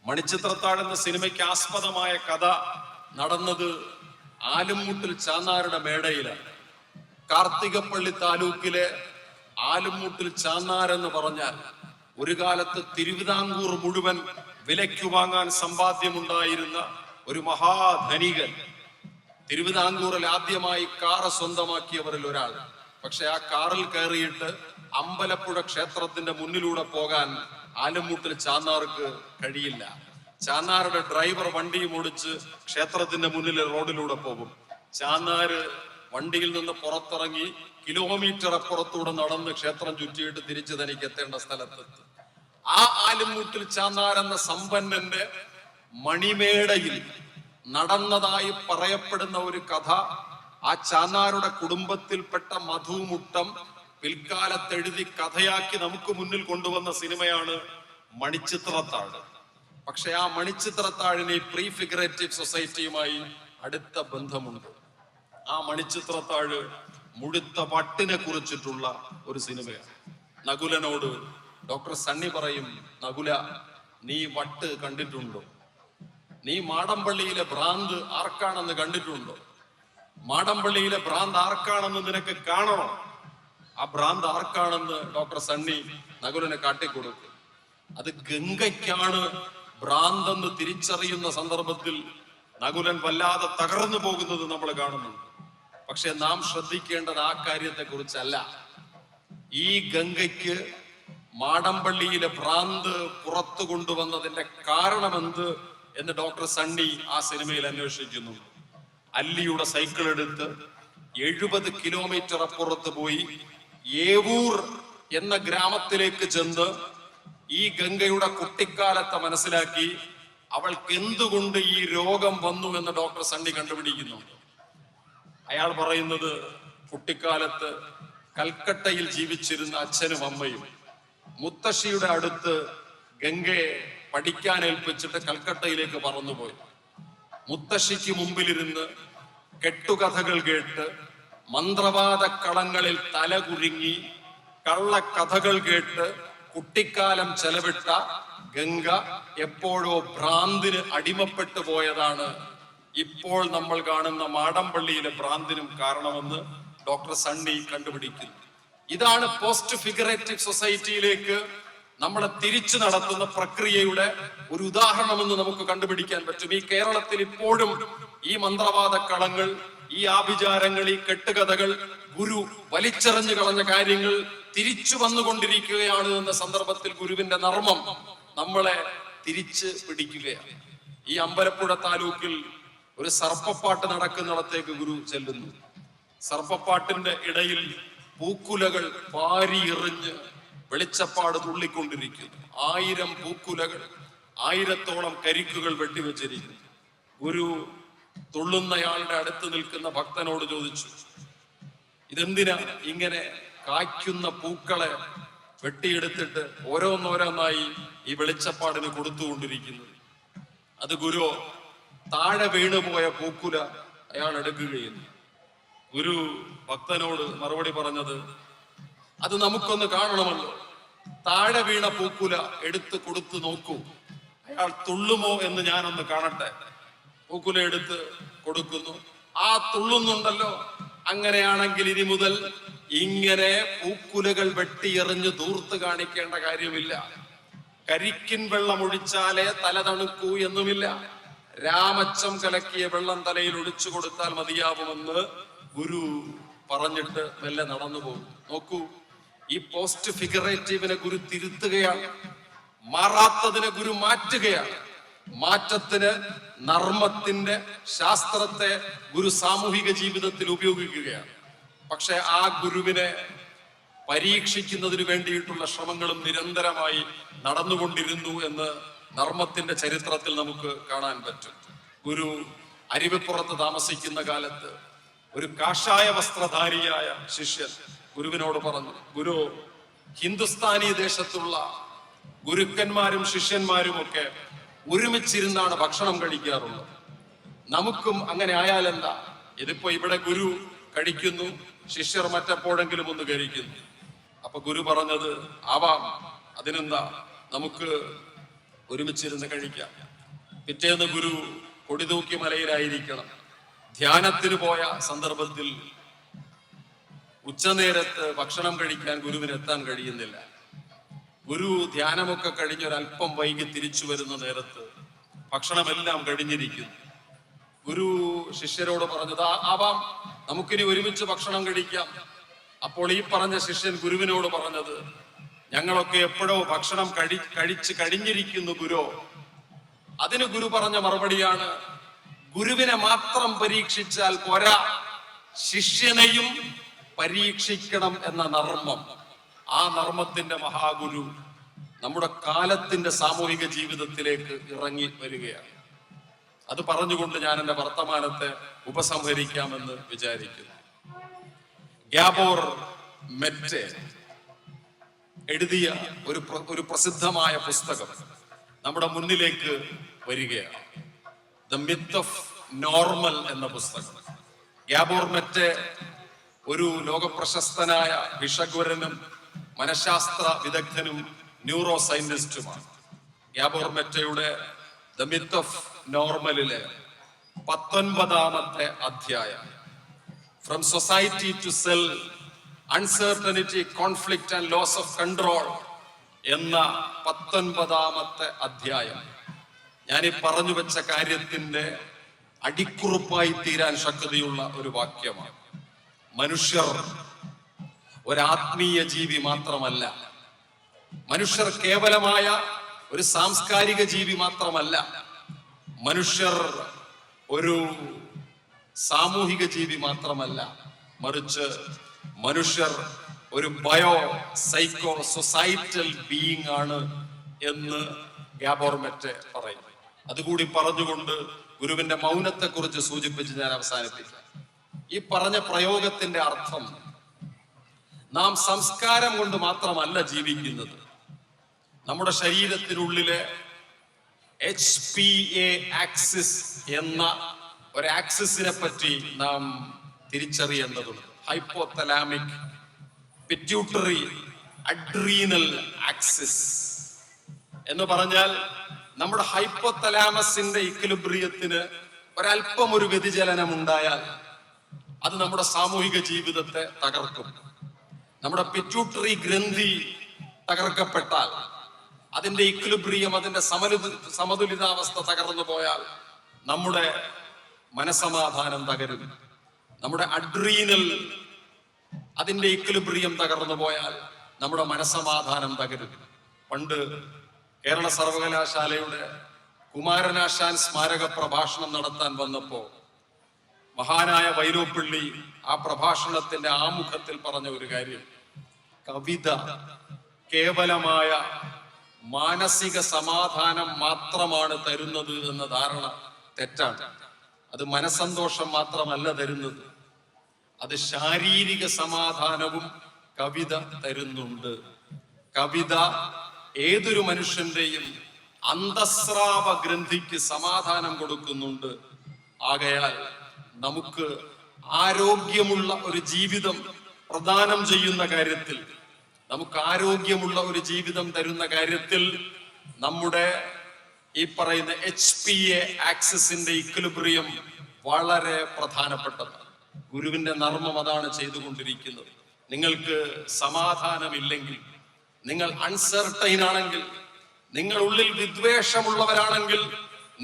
മണിച്ചിത്രത്താഴ് എന്ന സിനിമയ്ക്ക് ആസ്പദമായ കഥ നടന്നത് ആലുംമൂട്ടിൽ ചാന്നാരുടെ മേടയിലാണ്. കാർത്തികപ്പള്ളി താലൂക്കിലെ ആലുംമൂട്ടിൽ ചാന്നാർ എന്ന് പറഞ്ഞാൽ ഒരു കാലത്ത് തിരുവിതാംകൂർ മുഴുവൻ വിലയ്ക്കു വാങ്ങാൻ സമ്പാദ്യമുണ്ടായിരുന്ന ഒരു മഹാധനികൻ. തിരുവിതാംകൂറിൽ ആദ്യമായി കാറ് സ്വന്തമാക്കിയവരിൽ ഒരാൾ. പക്ഷെ ആ കാറിൽ കയറിയിട്ട് അമ്പലപ്പുഴ ക്ഷേത്രത്തിന്റെ മുന്നിലൂടെ പോകാൻ ആലുംമൂട്ടിൽ ചാന്നാർക്ക് കഴിയില്ല. ചാന്നാരുടെ ഡ്രൈവർ വണ്ടിയും ഓടിച്ച് ക്ഷേത്രത്തിന്റെ മുന്നിലെ റോഡിലൂടെ പോകും. ചാന്നാര് വണ്ടിയിൽ നിന്ന് പുറത്തിറങ്ങി കിലോമീറ്റർ അപ്പുറത്തൂടെ നടന്ന് ക്ഷേത്രം ചുറ്റിയിട്ട് തിരിച്ച് തനിക്ക് എത്തേണ്ട സ്ഥലത്തെത്തും. ആ ആലുംമൂട്ടിൽ ചാന്നാർ എന്ന സമ്പന്നന്റെ മണിമേടയിൽ നടന്നതായി പറയപ്പെടുന്ന ഒരു കഥ ആ ചാന്നാരുടെ കുടുംബത്തിൽപ്പെട്ട മധുമുട്ടം പിൽക്കാലത്തെഴുതി കഥയാക്കി നമുക്ക് മുന്നിൽ കൊണ്ടുവന്ന സിനിമയാണ് മണിച്ചിത്രത്താഴ്. പക്ഷെ ആ മണിച്ചിത്രത്താഴിന് ഈ പ്രീഫിഗറേറ്റീവ് സൊസൈറ്റിയുമായി അടുത്ത ബന്ധമുണ്ട്. ആ മണിച്ചിത്രത്താഴ് മുഴുത്ത വട്ടിനെ കുറിച്ചിട്ടുള്ള ഒരു സിനിമയാണ്. നകുലനോട് ഡോക്ടർ സണ്ണി പറയും, നകുല, നീ വട്ട് കണ്ടിട്ടുണ്ടോ? നീ മാടമ്പള്ളിയിലെ ഭ്രാന്ത് ആർക്കാണെന്ന് കണ്ടിട്ടുണ്ടോ? മാടമ്പള്ളിയിലെ ഭ്രാന്ത് ആർക്കാണെന്ന് നിനക്ക് കാണണോ? ആ ഭ്രാന്ത് ആർക്കാണെന്ന് ഡോക്ടർ സണ്ണി നകുലനെ കാട്ടിക്കൊടുക്കും. അത് ഗംഗയ്ക്കാണ് ഭ്രാന്തെന്ന് തിരിച്ചറിയുന്ന സന്ദർഭത്തിൽ നകുലൻ വല്ലാതെ തകർന്നു പോകുന്നത് നമ്മൾ കാണുന്നുണ്ട്. പക്ഷെ നാം ശ്രദ്ധിക്കേണ്ടത് ആ കാര്യത്തെ കുറിച്ചല്ല. ഈ ഗംഗയ്ക്ക് മാടമ്പള്ളിയിലെ ഭ്രാന്ത് പുറത്തു കൊണ്ടുവന്നതിന്റെ കാരണമെന്ത് എന്ന് ഡോക്ടർ സണ്ണി ആ സിനിമയിൽ അന്വേഷിക്കുന്നു. അല്ലിയുടെ സൈക്കിൾ എടുത്ത് 70 കിലോമീറ്റർ അപ്പുറത്ത് പോയി ഏവൂർ എന്ന ഗ്രാമത്തിലേക്ക് ചെന്ന് ഈ ഗംഗയുടെ കുട്ടിക്കാലത്തെ മനസ്സിലാക്കി അവൾക്ക് എന്തുകൊണ്ട് ഈ രോഗം വന്നു എന്ന് ഡോക്ടർ സണ്ണി കണ്ടുപിടിക്കുന്നു. അയാൾ പറയുന്നത്, കുട്ടിക്കാലത്ത് കൽക്കട്ടയിൽ ജീവിച്ചിരുന്ന അച്ഛനും അമ്മയും മുത്തശ്ശിയുടെ അടുത്ത് ഗംഗയെ പഠിക്കാൻ ഏൽപ്പിച്ചിട്ട് കൽക്കട്ടയിലേക്ക് പറന്നുപോയി. മുത്തശ്ശിക്ക് മുമ്പിലിരുന്ന് കെട്ടുകഥകൾ കേട്ട് മന്ത്രവാദ കളങ്ങളിൽ തലകുരുങ്ങി കള്ളക്കഥകൾ കേട്ട് കുട്ടിക്കാലം ചെലവിട്ട ഗംഗ എപ്പോഴോ ഭ്രാന്തിന് അടിമപ്പെട്ടു പോയതാണ് ഇപ്പോൾ നമ്മൾ കാണുന്ന മാടമ്പള്ളിയിലെ ഭ്രാന്തിനും കാരണമെന്ന് ഡോക്ടർ സണ്ണി കണ്ടുപിടിക്കുന്നു. ഇതാണ് പോസ്റ്റ് ഫിഗറേറ്റീവ് സൊസൈറ്റിയിലേക്ക് നമ്മളെ തിരിച്ചു നടത്തുന്ന പ്രക്രിയയുടെ ഒരു ഉദാഹരണമെന്ന് നമുക്ക് കണ്ടുപിടിക്കാൻ പറ്റും. ഈ കേരളത്തിൽ ഇപ്പോഴും ഈ മന്ത്രവാദ കളങ്ങൾ, ഈ ആഭിചാരങ്ങൾ, ഈ കെട്ടുകഥകൾ, ഗുരു വലിച്ചെറിഞ്ഞു കളഞ്ഞ കാര്യങ്ങൾ തിരിച്ചു വന്നുകൊണ്ടിരിക്കുകയാണ് എന്ന സന്ദർഭത്തിൽ ഗുരുവിന്റെ നർമ്മം നമ്മളെ തിരിച്ച് പിടിക്കുകയാണ്. ഈ അമ്പലപ്പുഴ താലൂക്കിൽ ഒരു സർപ്പപ്പാട്ട് നടക്കുന്നിടത്തേക്ക് ഗുരു ചെല്ലുന്നു. സർപ്പപ്പാട്ടിന്റെ ഇടയിൽ പൂക്കുലകൾ വാരി എറിഞ്ഞ് വെളിച്ചപ്പാട് തുള്ളിക്കൊണ്ടിരിക്കുന്നു. 1000 പൂക്കുലകൾ, 1000-ഓളം കരിക്കുകൾ വെട്ടിവെച്ചിരിക്കുന്നു. ഗുരു തുള്ളുന്നയാളുടെ അടുത്ത് നിൽക്കുന്ന ഭക്തനോട് ചോദിച്ചു, ഇതെന്തിനാ ഇങ്ങനെ കായ്ക്കുന്ന പൂക്കളെ വെട്ടിയെടുത്തിട്ട് ഓരോന്നോരോന്നായി ഈ വെളിച്ചപ്പാടിന് കൊടുത്തുകൊണ്ടിരിക്കുന്നത്? അത് ഗുരു താഴെ വീണുപോയ പൂക്കുല അയാൾ എടുക്കുകയും ഗുരു ഭക്തനോട് മറുപടി പറഞ്ഞത്, അത് നമുക്കൊന്ന് കാണണമല്ലോ, താഴെ വീണ പൂക്കുല എടുത്ത് കൊടുത്തു നോക്കൂ, അയാൾ തുള്ളുമോ എന്ന് ഞാനൊന്ന് കാണട്ടെ. പൂക്കുല എടുത്ത് കൊടുക്കുന്നു. ആ തുള്ളുന്നുണ്ടല്ലോ, അങ്ങനെയാണെങ്കിൽ ഇനി മുതൽ ഇങ്ങനെ പൂക്കുലകൾ വെട്ടിയെറിഞ്ഞ് ദൂർത്ത് കാണിക്കേണ്ട കാര്യമില്ല. കരിക്കിൻ വെള്ളം ഒഴിച്ചാലേ തല തണുക്കൂ എന്നുമില്ല. രാമച്ചം കലക്കിയ വെള്ളം തലയിൽ ഒഴിച്ചു കൊടുത്താൽ മതിയാവുമെന്ന് ഗുരു പറഞ്ഞിട്ട് മെല്ലെ നടന്നു പോകും. നോക്കൂ, ഈ പോസ്റ്റ് ഫിഗറേറ്റീവിനെ ഗുരു തിരുത്തുകയാണ്, മാറാത്തതിനെ ഗുരു മാറ്റുകയാണ്. മാറ്റത്തിന് നർമ്മത്തിന്റെ ശാസ്ത്രത്തെ ഗുരു സാമൂഹിക ജീവിതത്തിൽ ഉപയോഗിക്കുകയാണ്. പക്ഷെ ആ ഗുരുവിനെ പരീക്ഷിക്കുന്നതിന് വേണ്ടിയിട്ടുള്ള ശ്രമങ്ങളും നിരന്തരമായി നടന്നുകൊണ്ടിരുന്നു എന്ന് നർമ്മത്തിന്റെ ചരിത്രത്തിൽ നമുക്ക് കാണാൻ പറ്റും. ഗുരു അരുവിപ്പുറത്ത് താമസിക്കുന്ന കാലത്ത് ഒരു കാഷായ വസ്ത്രധാരിയായ ശിഷ്യൻ ഗുരുവിനോട് പറഞ്ഞു, ഗുരു, ഹിന്ദുസ്ഥാനി ദേശത്തുള്ള ഗുരുക്കന്മാരും ശിഷ്യന്മാരും ഒക്കെ ഒരുമിച്ചിരുന്നാണ് ഭക്ഷണം കഴിക്കാറുള്ളത്. നമുക്കും അങ്ങനെ ആയാലെന്താ? ഇതിപ്പോ ഇവിടെ ഗുരു കഴിക്കുന്നു, ശിഷ്യർ മറ്റെപ്പോഴെങ്കിലും ഒന്ന് കഴിക്കുന്നു. അപ്പൊ ഗുരു പറഞ്ഞത്, ആവാം, അതിനെന്താ, നമുക്ക് ഒരുമിച്ചിരുന്ന് കഴിക്കാം. പിറ്റേന്ന് ഗുരു കൊടിതൂക്കി മലയിലായിരിക്കണം. ധ്യാനത്തിന് പോയ സന്ദർഭത്തിൽ ഉച്ചനേരത്ത് ഭക്ഷണം കഴിക്കാൻ ഗുരുവിന് എത്താൻ കഴിയുന്നില്ല. ഗുരു ധ്യാനമൊക്കെ കഴിഞ്ഞൊരല്പം വൈകി തിരിച്ചു വരുന്ന നേരത്ത് ഭക്ഷണമെല്ലാം കഴിഞ്ഞിരിക്കുന്നു. ഗുരു ശിഷ്യരോട് പറഞ്ഞത്, ആവാം, നമുക്കിനി ഒരുമിച്ച് ഭക്ഷണം കഴിക്കാം. അപ്പോൾ ഈ പറഞ്ഞ ശിഷ്യൻ ഗുരുവിനോട് പറഞ്ഞത്, ഞങ്ങളൊക്കെ എപ്പോഴോ ഭക്ഷണം കഴിച്ച് കഴിഞ്ഞിരിക്കുന്നു ഗുരു. അതിന് ഗുരു പറഞ്ഞ മറുപടിയാണ്, ഗുരുവിനെ മാത്രം പരീക്ഷിച്ചാൽ പോരാ, ശിഷ്യനെയും പരീക്ഷിക്കണം എന്ന നർമ്മം. ആ നർമ്മത്തിന്റെ മഹാഗുരു നമ്മുടെ കാലത്തിന്റെ സാമൂഹിക ജീവിതത്തിലേക്ക് ഇറങ്ങി വരികയാണ്. അത് പറഞ്ഞുകൊണ്ട് ഞാൻ എന്റെ വർത്തമാനത്തെ ഉപസംഹരിക്കാമെന്ന് വിചാരിക്കുന്നു. ഗ്യാബോർ മെറ്റെ എഴുതിയ ഒരു പ്രസിദ്ധമായ പുസ്തകം നമ്മുടെ മുന്നിലേക്ക് വരികയാണ്. ദ മിത്ത് ഓഫ് നോർമൽ എന്ന പുസ്തകം. ഗ്യാബോർ മെറ്റെ ഒരു ലോകപ്രശസ്തനായ ഭിഷഗ്വരനും മനഃശാസ്ത്ര വിദഗ്ധനും ന്യൂറോ സയന്റിസ്റ്റുമാണ്. ഗ്യാബോർ മെറ്റയുടെ ദ മിത്ത് ഓഫ് നോർമലിലെ 19ാമത്തെ അധ്യായം, from society to cell, uncertainty, conflict and loss of control എന്ന 19ാമത്തെ അധ്യായം ഞാൻ ഈ പറഞ്ഞു വെച്ച കാര്യത്തിന്റെ അടിക്കുറിപ്പായി തീരാൻ ശക്തിയുള്ള ഒരു വാക്യമാണ്. മനുഷ്യർ ഒരാത്മീയ ജീവി മാത്രമല്ല, മനുഷ്യർ കേവലമായ ഒരു സാംസ്കാരിക ജീവി മാത്രമല്ല, മനുഷ്യർ ഒരു സാമൂഹിക ജീവി മാത്രമല്ല, മറിച്ച് മനുഷ്യർ ഒരു ബയോ സൈക്കോ സൊസൈറ്റൽ ബീയിങ് ആണ് എന്ന് ഗ്യാബോർ മെറ്റെ പറയും. അതുകൂടി പറഞ്ഞുകൊണ്ട് ഗുരുവിന്റെ മൗനത്തെ കുറിച്ച് സൂചിപ്പിച്ച് ഞാൻ അവസാനിപ്പിക്കാം. ഈ പറഞ്ഞ പ്രയോഗത്തിന്റെ അർത്ഥം, നാം സംസ്കാരം കൊണ്ട് മാത്രമല്ല ജീവിക്കുന്നത്, നമ്മുടെ ശരീരത്തിനുള്ളിലെ HPA ആക്സിസ് എന്ന ഒരു ആക്സിസിനെ പറ്റി നാം തിരിച്ചറിയേണ്ടതുണ്ട്. ഹൈപ്പോതലാമിക് പിറ്റ്യൂട്ടറി അഡ്രീനൽ ആക്സിസ് എന്ന് പറഞ്ഞാൽ നമ്മുടെ ഹൈപ്പോതലാമസിന്റെ ഇക്വിലിബ്രിയത്തിന് ഒരല്പം ഒരു വ്യതിചലനം ഉണ്ടായാൽ അത് നമ്മുടെ സാമൂഹിക ജീവിതത്തെ തകർക്കും. നമ്മുടെ പിറ്റ്യൂട്ടറി ഗ്രന്ഥി തകർക്കപ്പെട്ടാൽ, അതിന്റെ ഇക്വിലിബ്രിയം, അതിന്റെ സമതുലിതാവസ്ഥ തകർന്നു പോയാൽ നമ്മുടെ മനസമാധാനം തകരും. നമ്മുടെ അഡ്രീനൽ അതിന്റെ ഇക്വിലിബ്രിയം തകർന്നു പോയാൽ നമ്മുടെ മനസമാധാനം തകരും. പണ്ട് കേരള സർവകലാശാലയുടെ കുമാരനാശാൻ സ്മാരക പ്രഭാഷണം നടത്താൻ വന്നപ്പോ മഹാനായ വൈലോപ്പിള്ളി ആ പ്രഭാഷണത്തിന്റെ ആമുഖത്തിൽ പറഞ്ഞ ഒരു കാര്യം, കവിത കേവലമായ മാനസിക സമാധാനം മാത്രമാണ് തരുന്നത് എന്ന ധാരണ തെറ്റാണ്. അത് മനസ്സന്തോഷം മാത്രമല്ല തരുന്നത്, അത് ശാരീരിക സമാധാനവും കവിത തരുന്നുണ്ട്. കവിത ഏതൊരു മനുഷ്യന്റെയും അന്തസ്രാവ ഗ്രന്ഥിക്ക് സമാധാനം കൊടുക്കുന്നുണ്ട്. ആകയാൽ നമുക്ക് ആരോഗ്യമുള്ള ഒരു ജീവിതം പ്രദാനം ചെയ്യുന്ന കാര്യത്തിൽ, നമുക്ക് ആരോഗ്യമുള്ള ഒരു ജീവിതം തരുന്ന കാര്യത്തിൽ നമ്മുടെ ഈ പറയുന്ന HPA ആക്സിസിന്റെ ഇക്വിലിബ്രിയം വളരെ പ്രധാനപ്പെട്ടതാണ്. ഗുരുവിന്റെ നർമ്മം അതാണ് ചെയ്തുകൊണ്ടിരിക്കുന്നത്. നിങ്ങൾക്ക് സമാധാനമില്ലെങ്കിൽ, നിങ്ങൾ അൺസർട്ടൈൻ ആണെങ്കിൽ, നിങ്ങൾ ഉള്ളിൽ വിദ്വേഷമുള്ളവരാണെങ്കിൽ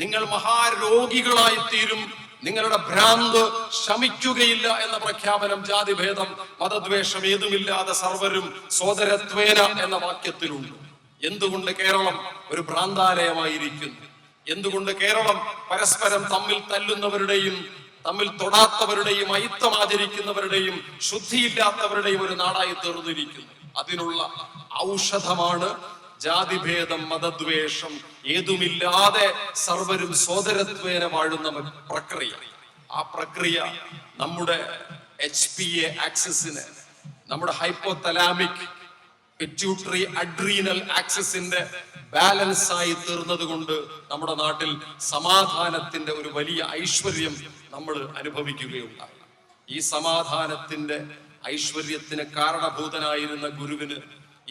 നിങ്ങൾ മഹാരോഗികളായി തീരും. നിങ്ങളുടെ ഭ്രാന്ത് ശമിക്കുകയില്ല എന്ന പ്രഖ്യാപനം ജാതിഭേദം മതദ്വേഷം ഏതുമില്ലാതെ സർവരും സോദരത്വേന എന്ന വാക്യത്തിലുണ്ട്. എന്തുകൊണ്ട് കേരളം ഒരു ഭ്രാന്താലയമായിരിക്കുന്നു? എന്തുകൊണ്ട് കേരളം പരസ്പരം തമ്മിൽ തല്ലുന്നവരുടെയും തമ്മിൽ തൊടാത്തവരുടെയും അയിത്തം ആചരിക്കുന്നവരുടെയും ശുദ്ധിയില്ലാത്തവരുടെയും ഒരു നാടായി തീർന്നിരിക്കുന്നു? അതിനുള്ള ഔഷധമാണ് ജാതിഭേദം മതദ്വേഷം ഏതുമില്ലാതെ സർവരും സോദരത്വേന വാഴുന്ന പ്രക്രിയ. ആ പ്രക്രിയ നമ്മുടെ HPA ആക്സിസിന്, നമ്മുടെ ഹൈപ്പോതലാമിക് പിറ്റ്യൂട്ടറി അഡ്രീനൽ ആക്സിസിന്റെ ബാലൻസ് ആയി തീർന്നത് കൊണ്ട് നമ്മുടെ നാട്ടിൽ സമാധാനത്തിന്റെ ഒരു വലിയ ഐശ്വര്യം നമ്മൾ അനുഭവിക്കുകയുണ്ടായി. ഈ സമാധാനത്തിന്റെ ഐശ്വര്യത്തിന് കാരണഭൂതനായിരുന്ന ഗുരുവിന്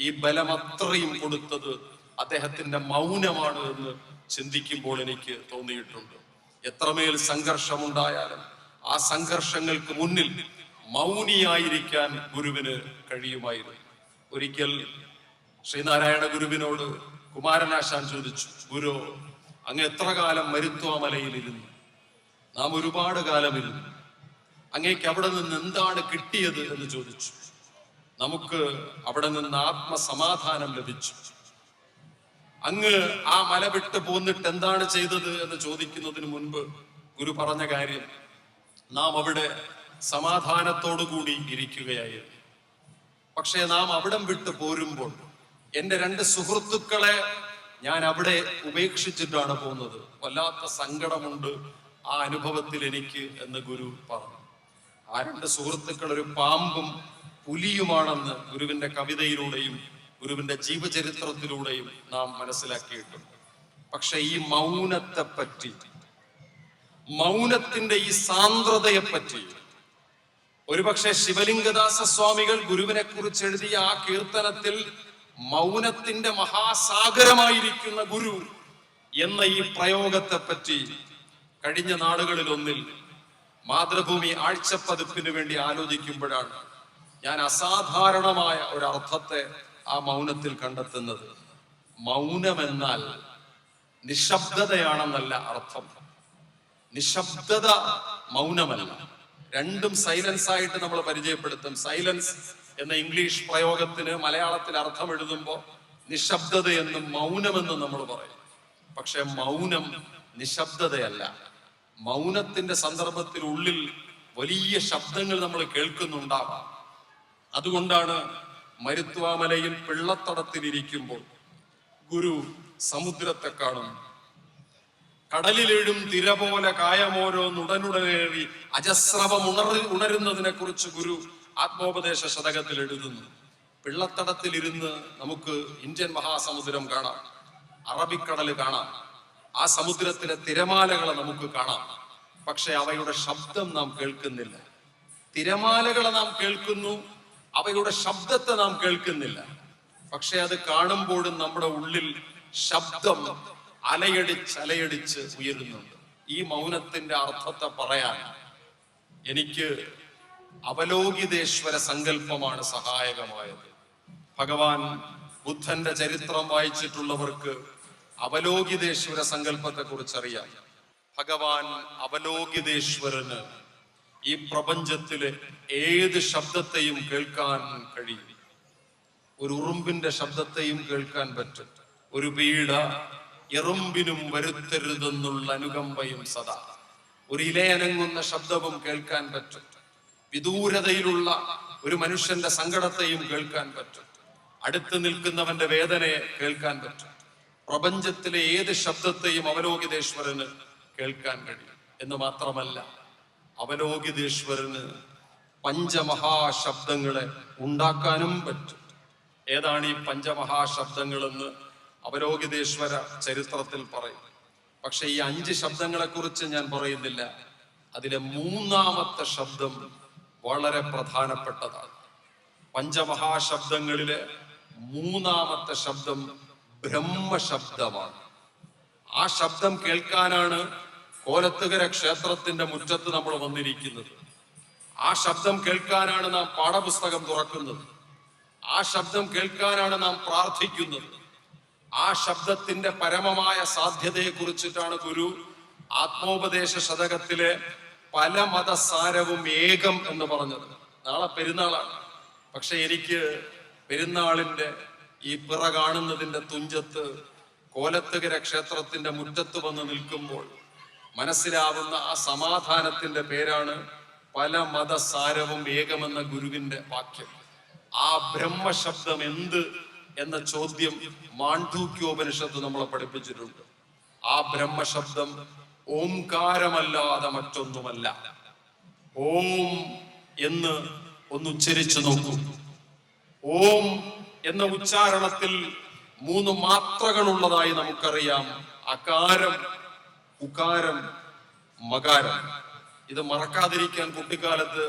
ഈ ബലമത്രയും കൊടുത്തത് അദ്ദേഹത്തിന്റെ മൗനമാണ് എന്ന് ചിന്തിക്കുമ്പോൾ എനിക്ക് തോന്നിയിട്ടുണ്ട്. എത്രമേൽ സംഘർഷമുണ്ടായാലും ആ സംഘർഷങ്ങൾക്ക് മുന്നിൽ മൗനിയായിരിക്കാൻ ഗുരുവിന് കഴിയുമായിരുന്നു. ഒരിക്കൽ ശ്രീനാരായണ ഗുരുവിനോട് കുമാരനാശാൻ ചോദിച്ചു, ഗുരു, അങ്ങ് എത്ര കാലം മരുത്വാമലയിലിരുന്നു? നാം ഒരുപാട് കാലമിരുന്നു. അങ്ങേക്ക് അവിടെ നിന്ന് എന്താണ് കിട്ടിയത് എന്ന് ചോദിച്ചു. നമുക്ക് അവിടെ നിന്ന് ആത്മസമാധാനം ലഭിച്ചു. അങ്ങ് ആ മല വിട്ട് പോന്നിട്ട് എന്താണ് ചെയ്തത് എന്ന് ചോദിക്കുന്നതിന് മുൻപ് ഗുരു പറഞ്ഞ കാര്യം, നാം അവിടെ സമാധാനത്തോടുകൂടി ഇരിക്കുകയായിരുന്നു. പക്ഷേ നാം അവിടം വിട്ട് പോരുമ്പോൾ എന്റെ 2 സുഹൃത്തുക്കളെ ഞാൻ അവിടെ ഉപേക്ഷിച്ചിട്ടാണ് പോകുന്നത്. വല്ലാത്ത സങ്കടമുണ്ട് ആ അനുഭവത്തിൽ എനിക്ക് എന്ന് ഗുരു പറഞ്ഞു. ആ 2 സുഹൃത്തുക്കൾ ഒരു പാമ്പും പുലിയുമാണെന്ന് ഗുരുവിന്റെ കവിതയിലൂടെയും ഗുരുവിന്റെ ജീവചരിത്രത്തിലൂടെയും നാം മനസ്സിലാക്കിയിട്ടുണ്ട്. പക്ഷെ ഈ മൗനത്തെ പറ്റി, മൗനത്തിന്റെ ഈ സാന്ദ്രതയെ പറ്റി ഒരുപക്ഷെ ശിവലിംഗദാസ സ്വാമികൾ ഗുരുവിനെ കുറിച്ച് എഴുതിയ ആ കീർത്തനത്തിൽ മൗനത്തിന്റെ മഹാസാഗരമായിരിക്കുന്ന ഗുരു എന്ന ഈ പ്രയോഗത്തെ പറ്റി കഴിഞ്ഞ നാളുകളിലൊന്നിൽ മാതൃഭൂമി ആഴ്ചപ്പതിപ്പിന് വേണ്ടി ആലോചിക്കുമ്പോഴാണ് ഞാൻ അസാധാരണമായ ഒരു അർത്ഥത്തെ ആ മൗനത്തിൽ കണ്ടെത്തുന്നത്. മൗനമെന്നാൽ നിശബ്ദതയാണെന്നല്ല അർത്ഥം. നിശബ്ദത മൗനമല്ല. രണ്ടും സൈലൻസ് ആയിട്ട് നമ്മൾ പരിചയപ്പെടുത്തും. സൈലൻസ് എന്ന ഇംഗ്ലീഷ് പ്രയോഗത്തിന് മലയാളത്തിൽ അർത്ഥം എഴുതുമ്പോൾ നിശബ്ദത എന്നും മൗനമെന്നും നമ്മൾ പറയും. പക്ഷെ മൗനം നിശബ്ദതയല്ല. മൗനത്തിന്റെ സന്ദർഭത്തിൽ ഉള്ളിൽ വലിയ ശബ്ദങ്ങൾ നമ്മൾ കേൾക്കുന്നുണ്ടാവാം. അതുകൊണ്ടാണ് മരുത്വാമലയിൽ പിള്ളത്തടത്തിലിരിക്കുമ്പോൾ ഗുരു സമുദ്രത്തെ കാണുന്നു. കടലിലെഴും തിര പോലെ കായമോരോന്നുടനുടനേറി അജസ്രവം ഉണരുന്നതിനെ കുറിച്ച് ഗുരു ആത്മോപദേശ ശതകത്തിൽ എഴുതുന്നു. പിള്ളത്തടത്തിലിരുന്ന് നമുക്ക് ഇന്ത്യൻ മഹാസമുദ്രം കാണാം, അറബിക്കടൽ കാണാം, ആ സമുദ്രത്തിലെ തിരമാലകളെ നമുക്ക് കാണാം. പക്ഷെ അവയുടെ ശബ്ദം നാം കേൾക്കുന്നില്ല. തിരമാലകളെ നാം കേൾക്കുന്നു, അവയുടെ ശബ്ദത്തെ നാം കേൾക്കുന്നില്ല. പക്ഷെ അത് കാണുമ്പോഴും നമ്മുടെ ഉള്ളിൽ ശബ്ദം അലയടിച്ച് ഉയരുന്നുണ്ട്. ഈ മൗനത്തിന്റെ അർത്ഥത്തെ പറയാൻ എനിക്ക് അവലോകിതേശ്വര സങ്കല്പമാണ് സഹായകമായത്. ഭഗവാൻ ബുദ്ധന്റെ ചരിത്രം വായിച്ചിട്ടുള്ളവർക്ക് അവലോകിതേശ്വര സങ്കല്പത്തെ കുറിച്ച് അറിയാം. ഭഗവാൻ അവലോകിതേശ്വരന് ഈ പ്രപഞ്ചത്തിലെ ഏത് ശബ്ദത്തെയും കേൾക്കാൻ കഴിയും. ഒരു ഉറുമ്പിന്റെ ശബ്ദത്തെയും കേൾക്കാൻ പറ്റും. ഒരു പീഡ എറുമ്പിനും വരുത്തരുതെന്നുള്ള അനുകമ്പയും സദാ. ഒരു ഇലയനങ്ങുന്ന ശബ്ദവും കേൾക്കാൻ പറ്റും. വിദൂരതയിലുള്ള ഒരു മനുഷ്യന്റെ സങ്കടത്തെയും കേൾക്കാൻ പറ്റും. അടുത്ത് നിൽക്കുന്നവന്റെ വേദനയെ കേൾക്കാൻ പറ്റും. പ്രപഞ്ചത്തിലെ ഏത് ശബ്ദത്തെയും അവലോകിതേശ്വരന് കേൾക്കാൻ കഴിയും. എന്ന് മാത്രമല്ല, അവലോകിതേശ്വരന് പഞ്ചമഹാശബ്ദങ്ങളെ ഉണ്ടാക്കാനും പറ്റും. ഏതാണ് ഈ പഞ്ചമഹാശബ്ദങ്ങളെന്ന് അവലോകിതേശ്വര ചരിത്രത്തിൽ പറയും. പക്ഷെ ഈ 5 ശബ്ദങ്ങളെ കുറിച്ച് ഞാൻ പറയുന്നില്ല. അതിലെ 3ാമത്തെ ശബ്ദം വളരെ പ്രധാനപ്പെട്ടതാണ്. പഞ്ചമഹാശബ്ദങ്ങളിലെ 3ാമത്തെ ശബ്ദം ബ്രഹ്മശബ്ദമാണ്. ആ ശബ്ദം കേൾക്കാനാണ് കോലത്തുകര ക്ഷേത്രത്തിന്റെ മുറ്റത്ത് നമ്മൾ വന്നിരിക്കുന്നത്. ആ ശബ്ദം കേൾക്കാനാണ് നാം പാഠപുസ്തകം തുറക്കുന്നത്. ആ ശബ്ദം കേൾക്കാനാണ് നാം പ്രാർത്ഥിക്കുന്നത്. ആ ശബ്ദത്തിന്റെ പരമമായ സാധ്യതയെ കുറിച്ചിട്ടാണ് ഗുരു ആത്മോപദേശ ശതകത്തിലെ പല മതസാരവും ഏകം എന്ന് പറഞ്ഞത്. നാളെ പെരുന്നാളാണ്. പക്ഷെ എനിക്ക് പെരുന്നാളിന്റെ ഈ പിറ കാണുന്നതിന്റെ തുഞ്ചത്ത് കോലത്തുകര ക്ഷേത്രത്തിന്റെ മുറ്റത്ത് വന്ന് നിൽക്കുമ്പോൾ മനസ്സിലാവുന്ന ആ സമാധാനത്തിന്റെ പേരാണ് പല മതസാരവും ഏകമെന്ന ഗുരുവിന്റെ വാക്യം. ആ ബ്രഹ്മശബ്ദം എന്ത് എന്ന ചോദ്യം മാണ്ഡൂക്യോപനിഷത്ത് നമ്മളെ പഠിപ്പിച്ചിട്ടുണ്ട്. ആ ബ്രഹ്മശബ്ദം ഓംകാരമല്ലാതെ മറ്റൊന്നുമല്ല. ഓം എന്ന് ഒന്ന് ഉച്ചരിച്ചു നോക്കൂ. ഓം എന്ന ഉച്ചാരണത്തിൽ 3 മാത്രകളുള്ളതായി നമുക്കറിയാം. അകാരം, ഉകാരം, മകാരം. ഇത് മറക്കാതിരിക്കാൻ കുട്ടിക്കാലത്ത്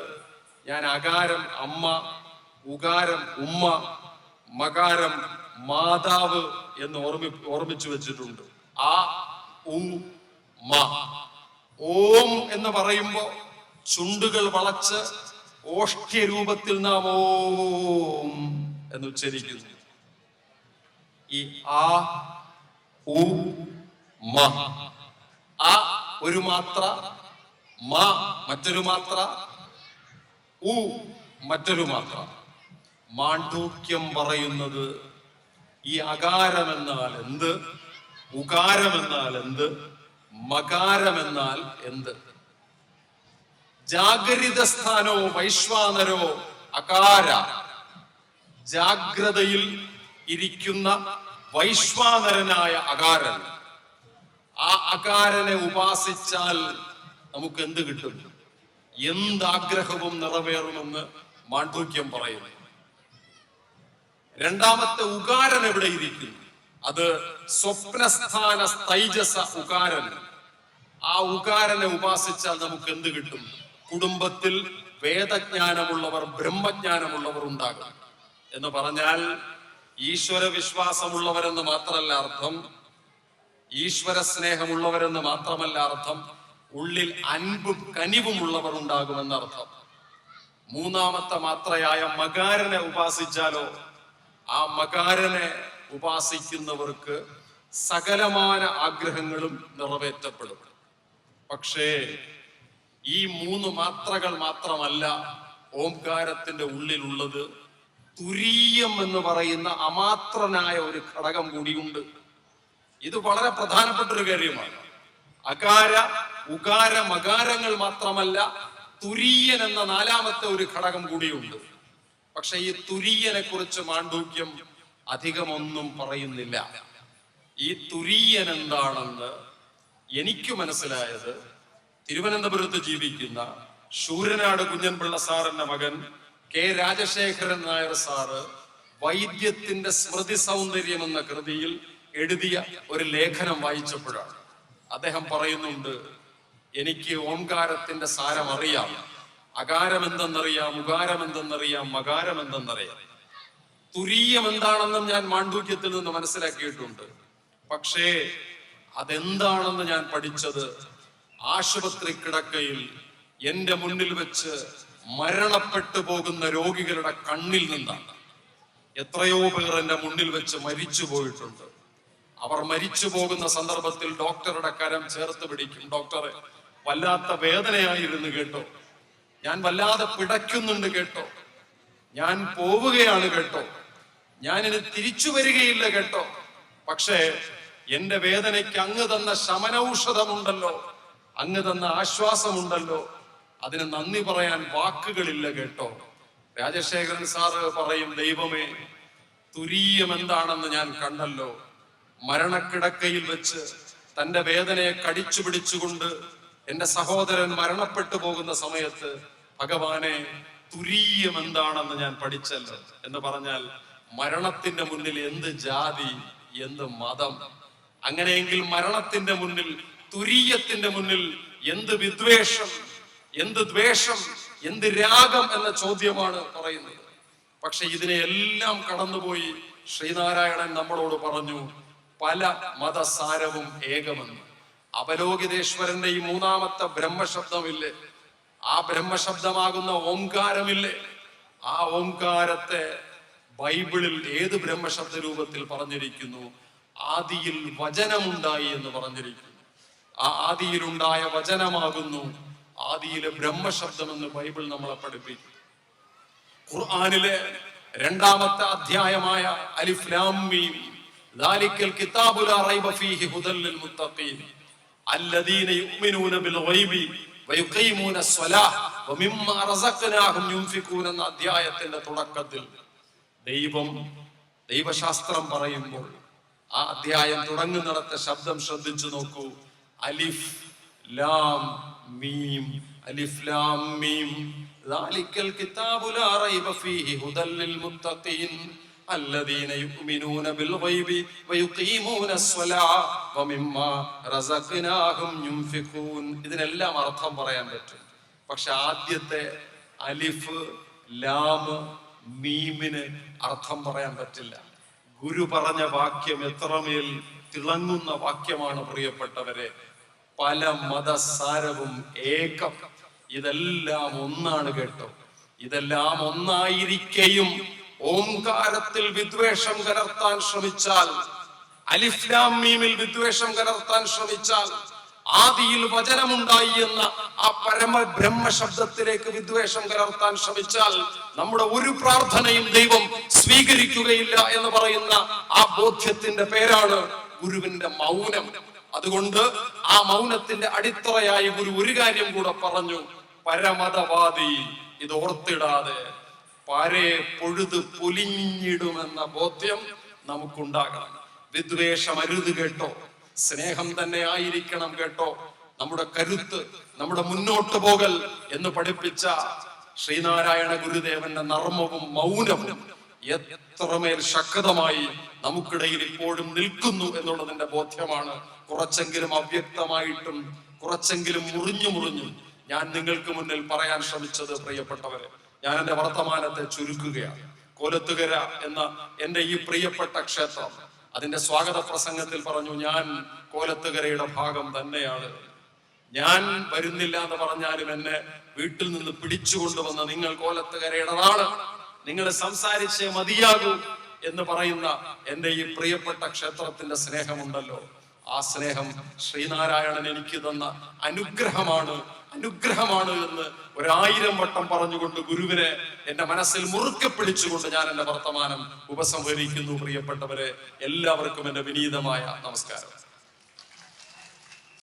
ഞാൻ അകാരം അമ്മ, ഉകാരം ഉമ്മ, മകാരം മാതാവ് എന്ന് ഓർമ്മിച്ചു വെച്ചിട്ടുണ്ട്. ആ ഉ മ. ഓം എന്ന് പറയുമ്പോ ചുണ്ടുകൾ വളച്ച് ഓഷ്ട്യ രൂപത്തിൽ നാം ഓം എന്ന് ഉച്ചരിക്കുന്നു. ഈ ആ ഉ മ, ആ ഒരു മാത്ര, മ മറ്റൊരു മാത്ര, ഉ മറ്റൊരു മാത്ര. മാണ്ഡൂക്യം പറയുന്നത് ഈ അകാരമെന്നാൽ എന്ത്, ഉകാരമെന്നാൽ എന്ത്, മകാരമെന്നാൽ എന്ത്. ജാഗരിത സ്ഥാനോ വൈശ്വാനരോ അകാര. ജാഗ്രതയിൽ ഇരിക്കുന്ന വൈശ്വാനരനായ അകാരൻ. ആ അകാരനെ ഉപാസിച്ചാൽ നമുക്ക് എന്ത് കിട്ടും? എന്താഗ്രഹവും നിറവേറുമെന്ന് മാണ്ഡൂക്യം പറയുന്നു. രണ്ടാമത്തെ ഉകാരൻ എവിടെ ഇരിക്കുന്നു? അത് സ്വപ്നസ്ഥാന തൈജസ ഉകാരൻ. ആ ഉകാരനെ ഉപാസിച്ചാൽ നമുക്ക് എന്ത് കിട്ടും? കുടുംബത്തിൽ വേദജ്ഞാനമുള്ളവർ, ബ്രഹ്മജ്ഞാനമുള്ളവർ ഉണ്ടാകും എന്ന് പറഞ്ഞാൽ ഈശ്വര വിശ്വാസമുള്ളവരെന്ന് മാത്രമല്ല അർത്ഥം, ഈശ്വര സ്നേഹമുള്ളവരെന്ന് മാത്രമല്ല അർത്ഥം, ഉള്ളിൽ അൻപും കനിവും ഉള്ളവർ ഉണ്ടാകുമെന്നർത്ഥം. 3ാമത്തെ മാത്രയായ മകാരനെ ഉപാസിച്ചാലോ, ആ മകാരനെ ഉപാസിക്കുന്നവർക്ക് സകലമാന ആഗ്രഹങ്ങളും നിറവേറ്റപ്പെടും. പക്ഷേ ഈ 3 മാത്രകൾ മാത്രമല്ല ഓംകാരത്തിന്റെ ഉള്ളിലുള്ളത്. തുരീയം എന്ന് പറയുന്ന അമാത്രനായ ഒരു ഘടകം കൂടിയുണ്ട്. ഇത് വളരെ പ്രധാനപ്പെട്ട ഒരു കാര്യമാണ്. അകാര, ഉകാര, മകാരങ്ങൾ മാത്രമല്ല, തുരീയൻ എന്ന 4ാമത്തെ ഒരു ഘടകം കൂടിയുണ്ട്. പക്ഷെ ഈ തുരീയനെ കുറിച്ച് മാണ്ഡൂക്യം അധികമൊന്നും പറയുന്നില്ല. ഈ തുരീയൻ എന്താണെന്ന് എനിക്ക് മനസ്സിലായത് തിരുവനന്തപുരത്ത് ജീവിക്കുന്ന ശൂരനാട് കുഞ്ഞൻപിള്ള സാറിന്റെ മകൻ കെ രാജശേഖരൻ നായർ സാറ് വൈദ്യത്തിന്റെ സ്മൃതി സൗന്ദര്യം എന്ന കൃതിയിൽ എഴുതിയ ഒരു ലേഖനം വായിച്ചപ്പോഴാണ് അദ്ദേഹം പറയുന്നുണ്ട്, എനിക്ക് ഓംകാരത്തിന്റെ സാരം അറിയാം, അകാരം എന്തെന്നറിയാം, ഉകാരം എന്തെന്നറിയാം, മകാരം എന്തെന്നറിയാം, തുരീയം എന്താണെന്നും ഞാൻ മാണ്ഡൂക്യത്തിൽ നിന്ന് മനസ്സിലാക്കിയിട്ടുണ്ട്. പക്ഷേ അതെന്താണെന്ന് ഞാൻ പഠിച്ചത് ആശുപത്രി കിടക്കയിൽ എന്റെ മുന്നിൽ വെച്ച് മരണപ്പെട്ടു പോകുന്ന രോഗികളുടെ കണ്ണിൽ നിന്നാണ്. എത്രയോ പേർ എന്റെ മുന്നിൽ വെച്ച് മരിച്ചു പോയിട്ടുണ്ട്. അവർ മരിച്ചു പോകുന്ന സന്ദർഭത്തിൽ ഡോക്ടറുടെ കരം ചേർത്ത് പിടിക്കും. ഡോക്ടറെ, വല്ലാത്ത വേദനയായിരുന്നു കേട്ടോ, ഞാൻ വല്ലാതെ പിടയ്ക്കുന്നുണ്ട് കേട്ടോ, ഞാൻ പോവുകയാണ് കേട്ടോ, ഞാനിനി തിരിച്ചു വരികയില്ല കേട്ടോ, പക്ഷേ എന്റെ വേദനയ്ക്ക് അങ്ങ് തന്ന ശമനൌഷധമുണ്ടല്ലോ, അങ്ങ് തന്ന ആശ്വാസമുണ്ടല്ലോ, അതിന് നന്ദി പറയാൻ വാക്കുകളില്ല കേട്ടോ. രാജശേഖരൻ സാറ് പറയും, ദൈവമേ, തുരീയം എന്താണെന്ന് ഞാൻ കണ്ടല്ലോ. മരണക്കിടക്കയിൽ വെച്ച് തന്റെ വേദനയെ കടിച്ചു പിടിച്ചുകൊണ്ട് എന്റെ സഹോദരൻ മരണപ്പെട്ടു പോകുന്ന സമയത്ത്, ഭഗവാനെ, തുരീയം എന്താണെന്ന് ഞാൻ പഠിച്ചല്ലോ എന്ന് പറഞ്ഞാൽ മരണത്തിന്റെ മുന്നിൽ എന്ത് ജാതി, എന്ത് മതം? അങ്ങനെയെങ്കിൽ മരണത്തിന്റെ മുന്നിൽ, തുരീയത്തിന്റെ മുന്നിൽ എന്ത് വിദ്വേഷം, എന്ത് ദ്വേഷം, എന്ത് രാഗം എന്ന ചോദ്യമാണ് പറയുന്നത്. പക്ഷെ ഇതിനെയെല്ലാം കടന്നുപോയി ശ്രീനാരായണൻ നമ്മളോട് പറഞ്ഞു, പല മതസാരവും ഏകമെന്ന്. അപലോകിതേശ്വരന്റെ ഈ മൂന്നാമത്തെ ബ്രഹ്മശബ്ദമില്ലേ, ആ ബ്രഹ്മശബ്ദമാകുന്ന ഓംകാരമില്ലേ, ആ ഓംകാരത്തെ ബൈബിളിൽ ഏത് ബ്രഹ്മശബ്ദ രൂപത്തിൽ പറഞ്ഞിരിക്കുന്നു? ആദിയിൽ വചനമുണ്ടായി എന്ന് പറഞ്ഞിരിക്കുന്നു. ആ ആദിയിലുണ്ടായ വചനമാകുന്നു ആദിയിലെ ബ്രഹ്മശബ്ദം എന്ന് ബൈബിൾ നമ്മളെ പഠിപ്പിക്കും. ഖുർആനിലെ 2-ാമത്തെ അധ്യായമായ അലിഫ് ലാം മീം, ദാലിക്കൽ കിതാബു ലാ റൈബ ഫീഹി ഹുദൽ ലിൽ മുത്തഖീൻ അല്ലദീന യുഅ്മിനൂന ബിൽ ഗൈബി വയുഖീമൂന സ്വലാഹ വമിമ്മാ റസഖ്നാഹും യുൻഫിഖൂന എന്ന അധ്യായത്തിന്റെ തുടക്കത്തിൽ ദൈവശാസ്ത്രം പറയുമ്പോൾ ആ അധ്യായം തുടങ്ങുന്നിടത്തെ ശബ്ദം ശ്രദ്ധിച്ചു നോക്കൂ. അലിഫ് ലാം മീം, അലിഫ് ലാം മീം, ദാലിക്കൽ കിതാബു ലാ റൈബ ഫീഹി ഹുദൽ ലിൽ മുത്തഖീൻ അല്ലദീന യുഅ്മിനൂന ബിൽ ഗൈബി വയുഖീമൂന സ്വലാഹ വമിമ്മാ റസഖ്നാഹും യുൻഫിഖൂൻ. ഇതിനെല്ലാം അർത്ഥം പറയാൻ പറ്റും. പക്ഷെ ആദ്യത്തെ അലിഫ് ലാം മീമിന് അർത്ഥം പറയാൻ പറ്റില്ല. ഗുരു പറഞ്ഞ വാക്യം എത്രമേൽ തിളങ്ങുന്ന വാക്യമാണ് പ്രിയപ്പെട്ടവരെ. പല മതസാരവും ഏകം, ഇതെല്ലാം ഒന്നാണ് കേട്ടോ. ഇതെല്ലാം ഒന്നായിരിക്കെയും ഓംകാരത്തിൽ വിദ്വേഷം കലർത്താൻ ശ്രമിച്ചാൽ, അലിഫ് ലാം മീമിൽ വിദ്വേഷം കലർത്താൻ ശ്രമിച്ചാൽ, ആദിയിൽ വചനമുണ്ടായി എന്ന ആ പരമ ബ്രഹ്മശബ്ദത്തിലേക്ക് വിദ്വേഷം കലർത്താൻ ശ്രമിച്ചാൽ നമ്മുടെ ഒരു പ്രാർത്ഥനയും ദൈവം സ്വീകരിക്കുകയില്ല എന്ന് പറയുന്ന ആ ബോധ്യത്തിന്റെ പേരാണ് ഗുരുവിന്റെ മൗനം. അതുകൊണ്ട് ആ മൗനത്തിന്റെ അടിത്തറയായി ഗുരു ഒരു കാര്യം കൂടെ പറഞ്ഞു, പരമതവാദി ഇത് ഓർത്തിടാതെ പാരെ പൊഴുത് പൊലിഞ്ഞിടുമെന്ന ബോധ്യം നമുക്കുണ്ടാകണം. വിദ്വേഷം അരുത് കേട്ടോ, സ്നേഹം തന്നെ ആയിരിക്കണം കേട്ടോ നമ്മുടെ കരുത്ത്, നമ്മുടെ മുന്നോട്ട് പോകൽ എന്ന് പഠിപ്പിച്ച ശ്രീനാരായണ ഗുരുദേവന്റെ നർമ്മവും മൗനവും എത്രമേൽ ശക്തമായി നമുക്കിടയിൽ ഇപ്പോഴും നിൽക്കുന്നു എന്നുള്ളതിന്റെ ബോധ്യമാണ്. കുറച്ചെങ്കിലും അവ്യക്തമായിട്ടും കുറച്ചെങ്കിലും മുറിഞ്ഞു ഞാൻ നിങ്ങൾക്ക് മുന്നിൽ പറയാൻ ശ്രമിച്ചത്. പ്രിയപ്പെട്ടവരെ, ഞാൻ എന്റെ വർത്തമാനത്തെ ചുരുക്കുകയാണ്. കോലത്തുകര എന്ന എന്റെ ഈ പ്രിയപ്പെട്ട ക്ഷേത്രം, അതിന്റെ സ്വാഗത പ്രസംഗത്തിൽ പറഞ്ഞു, ഞാൻ കോലത്തുകരയുടെ ഭാഗം തന്നെയാണ്. ഞാൻ വരുന്നില്ല എന്ന് പറഞ്ഞാലും എന്നെ വീട്ടിൽ നിന്ന് പിടിച്ചുകൊണ്ടുവന്ന നിങ്ങൾ കോലത്തുകരയുടേതാണ്, നിങ്ങൾ സംസാരിച്ചേ മതിയാകൂ എന്ന് പറയുന്ന എന്റെ ഈ പ്രിയപ്പെട്ട ക്ഷേത്രത്തിന്റെ സ്നേഹമുണ്ടല്ലോ, ആ സ്നേഹം ശ്രീനാരായണൻ എനിക്ക് തന്ന അനുഗ്രഹമാണ് എന്ന് 1000 വട്ടം പറഞ്ഞുകൊണ്ട് ഗുരുവിനെ എന്റെ മനസ്സിൽ മുറുക്കെ പിടിച്ചുകൊണ്ട് ഞാൻ എന്റെ വർത്തമാനം ഉപസംഹരിക്കുന്നു. പ്രിയപ്പെട്ടവരെ, എല്ലാവർക്കും എന്റെ വിനീതമായ നമസ്കാരം.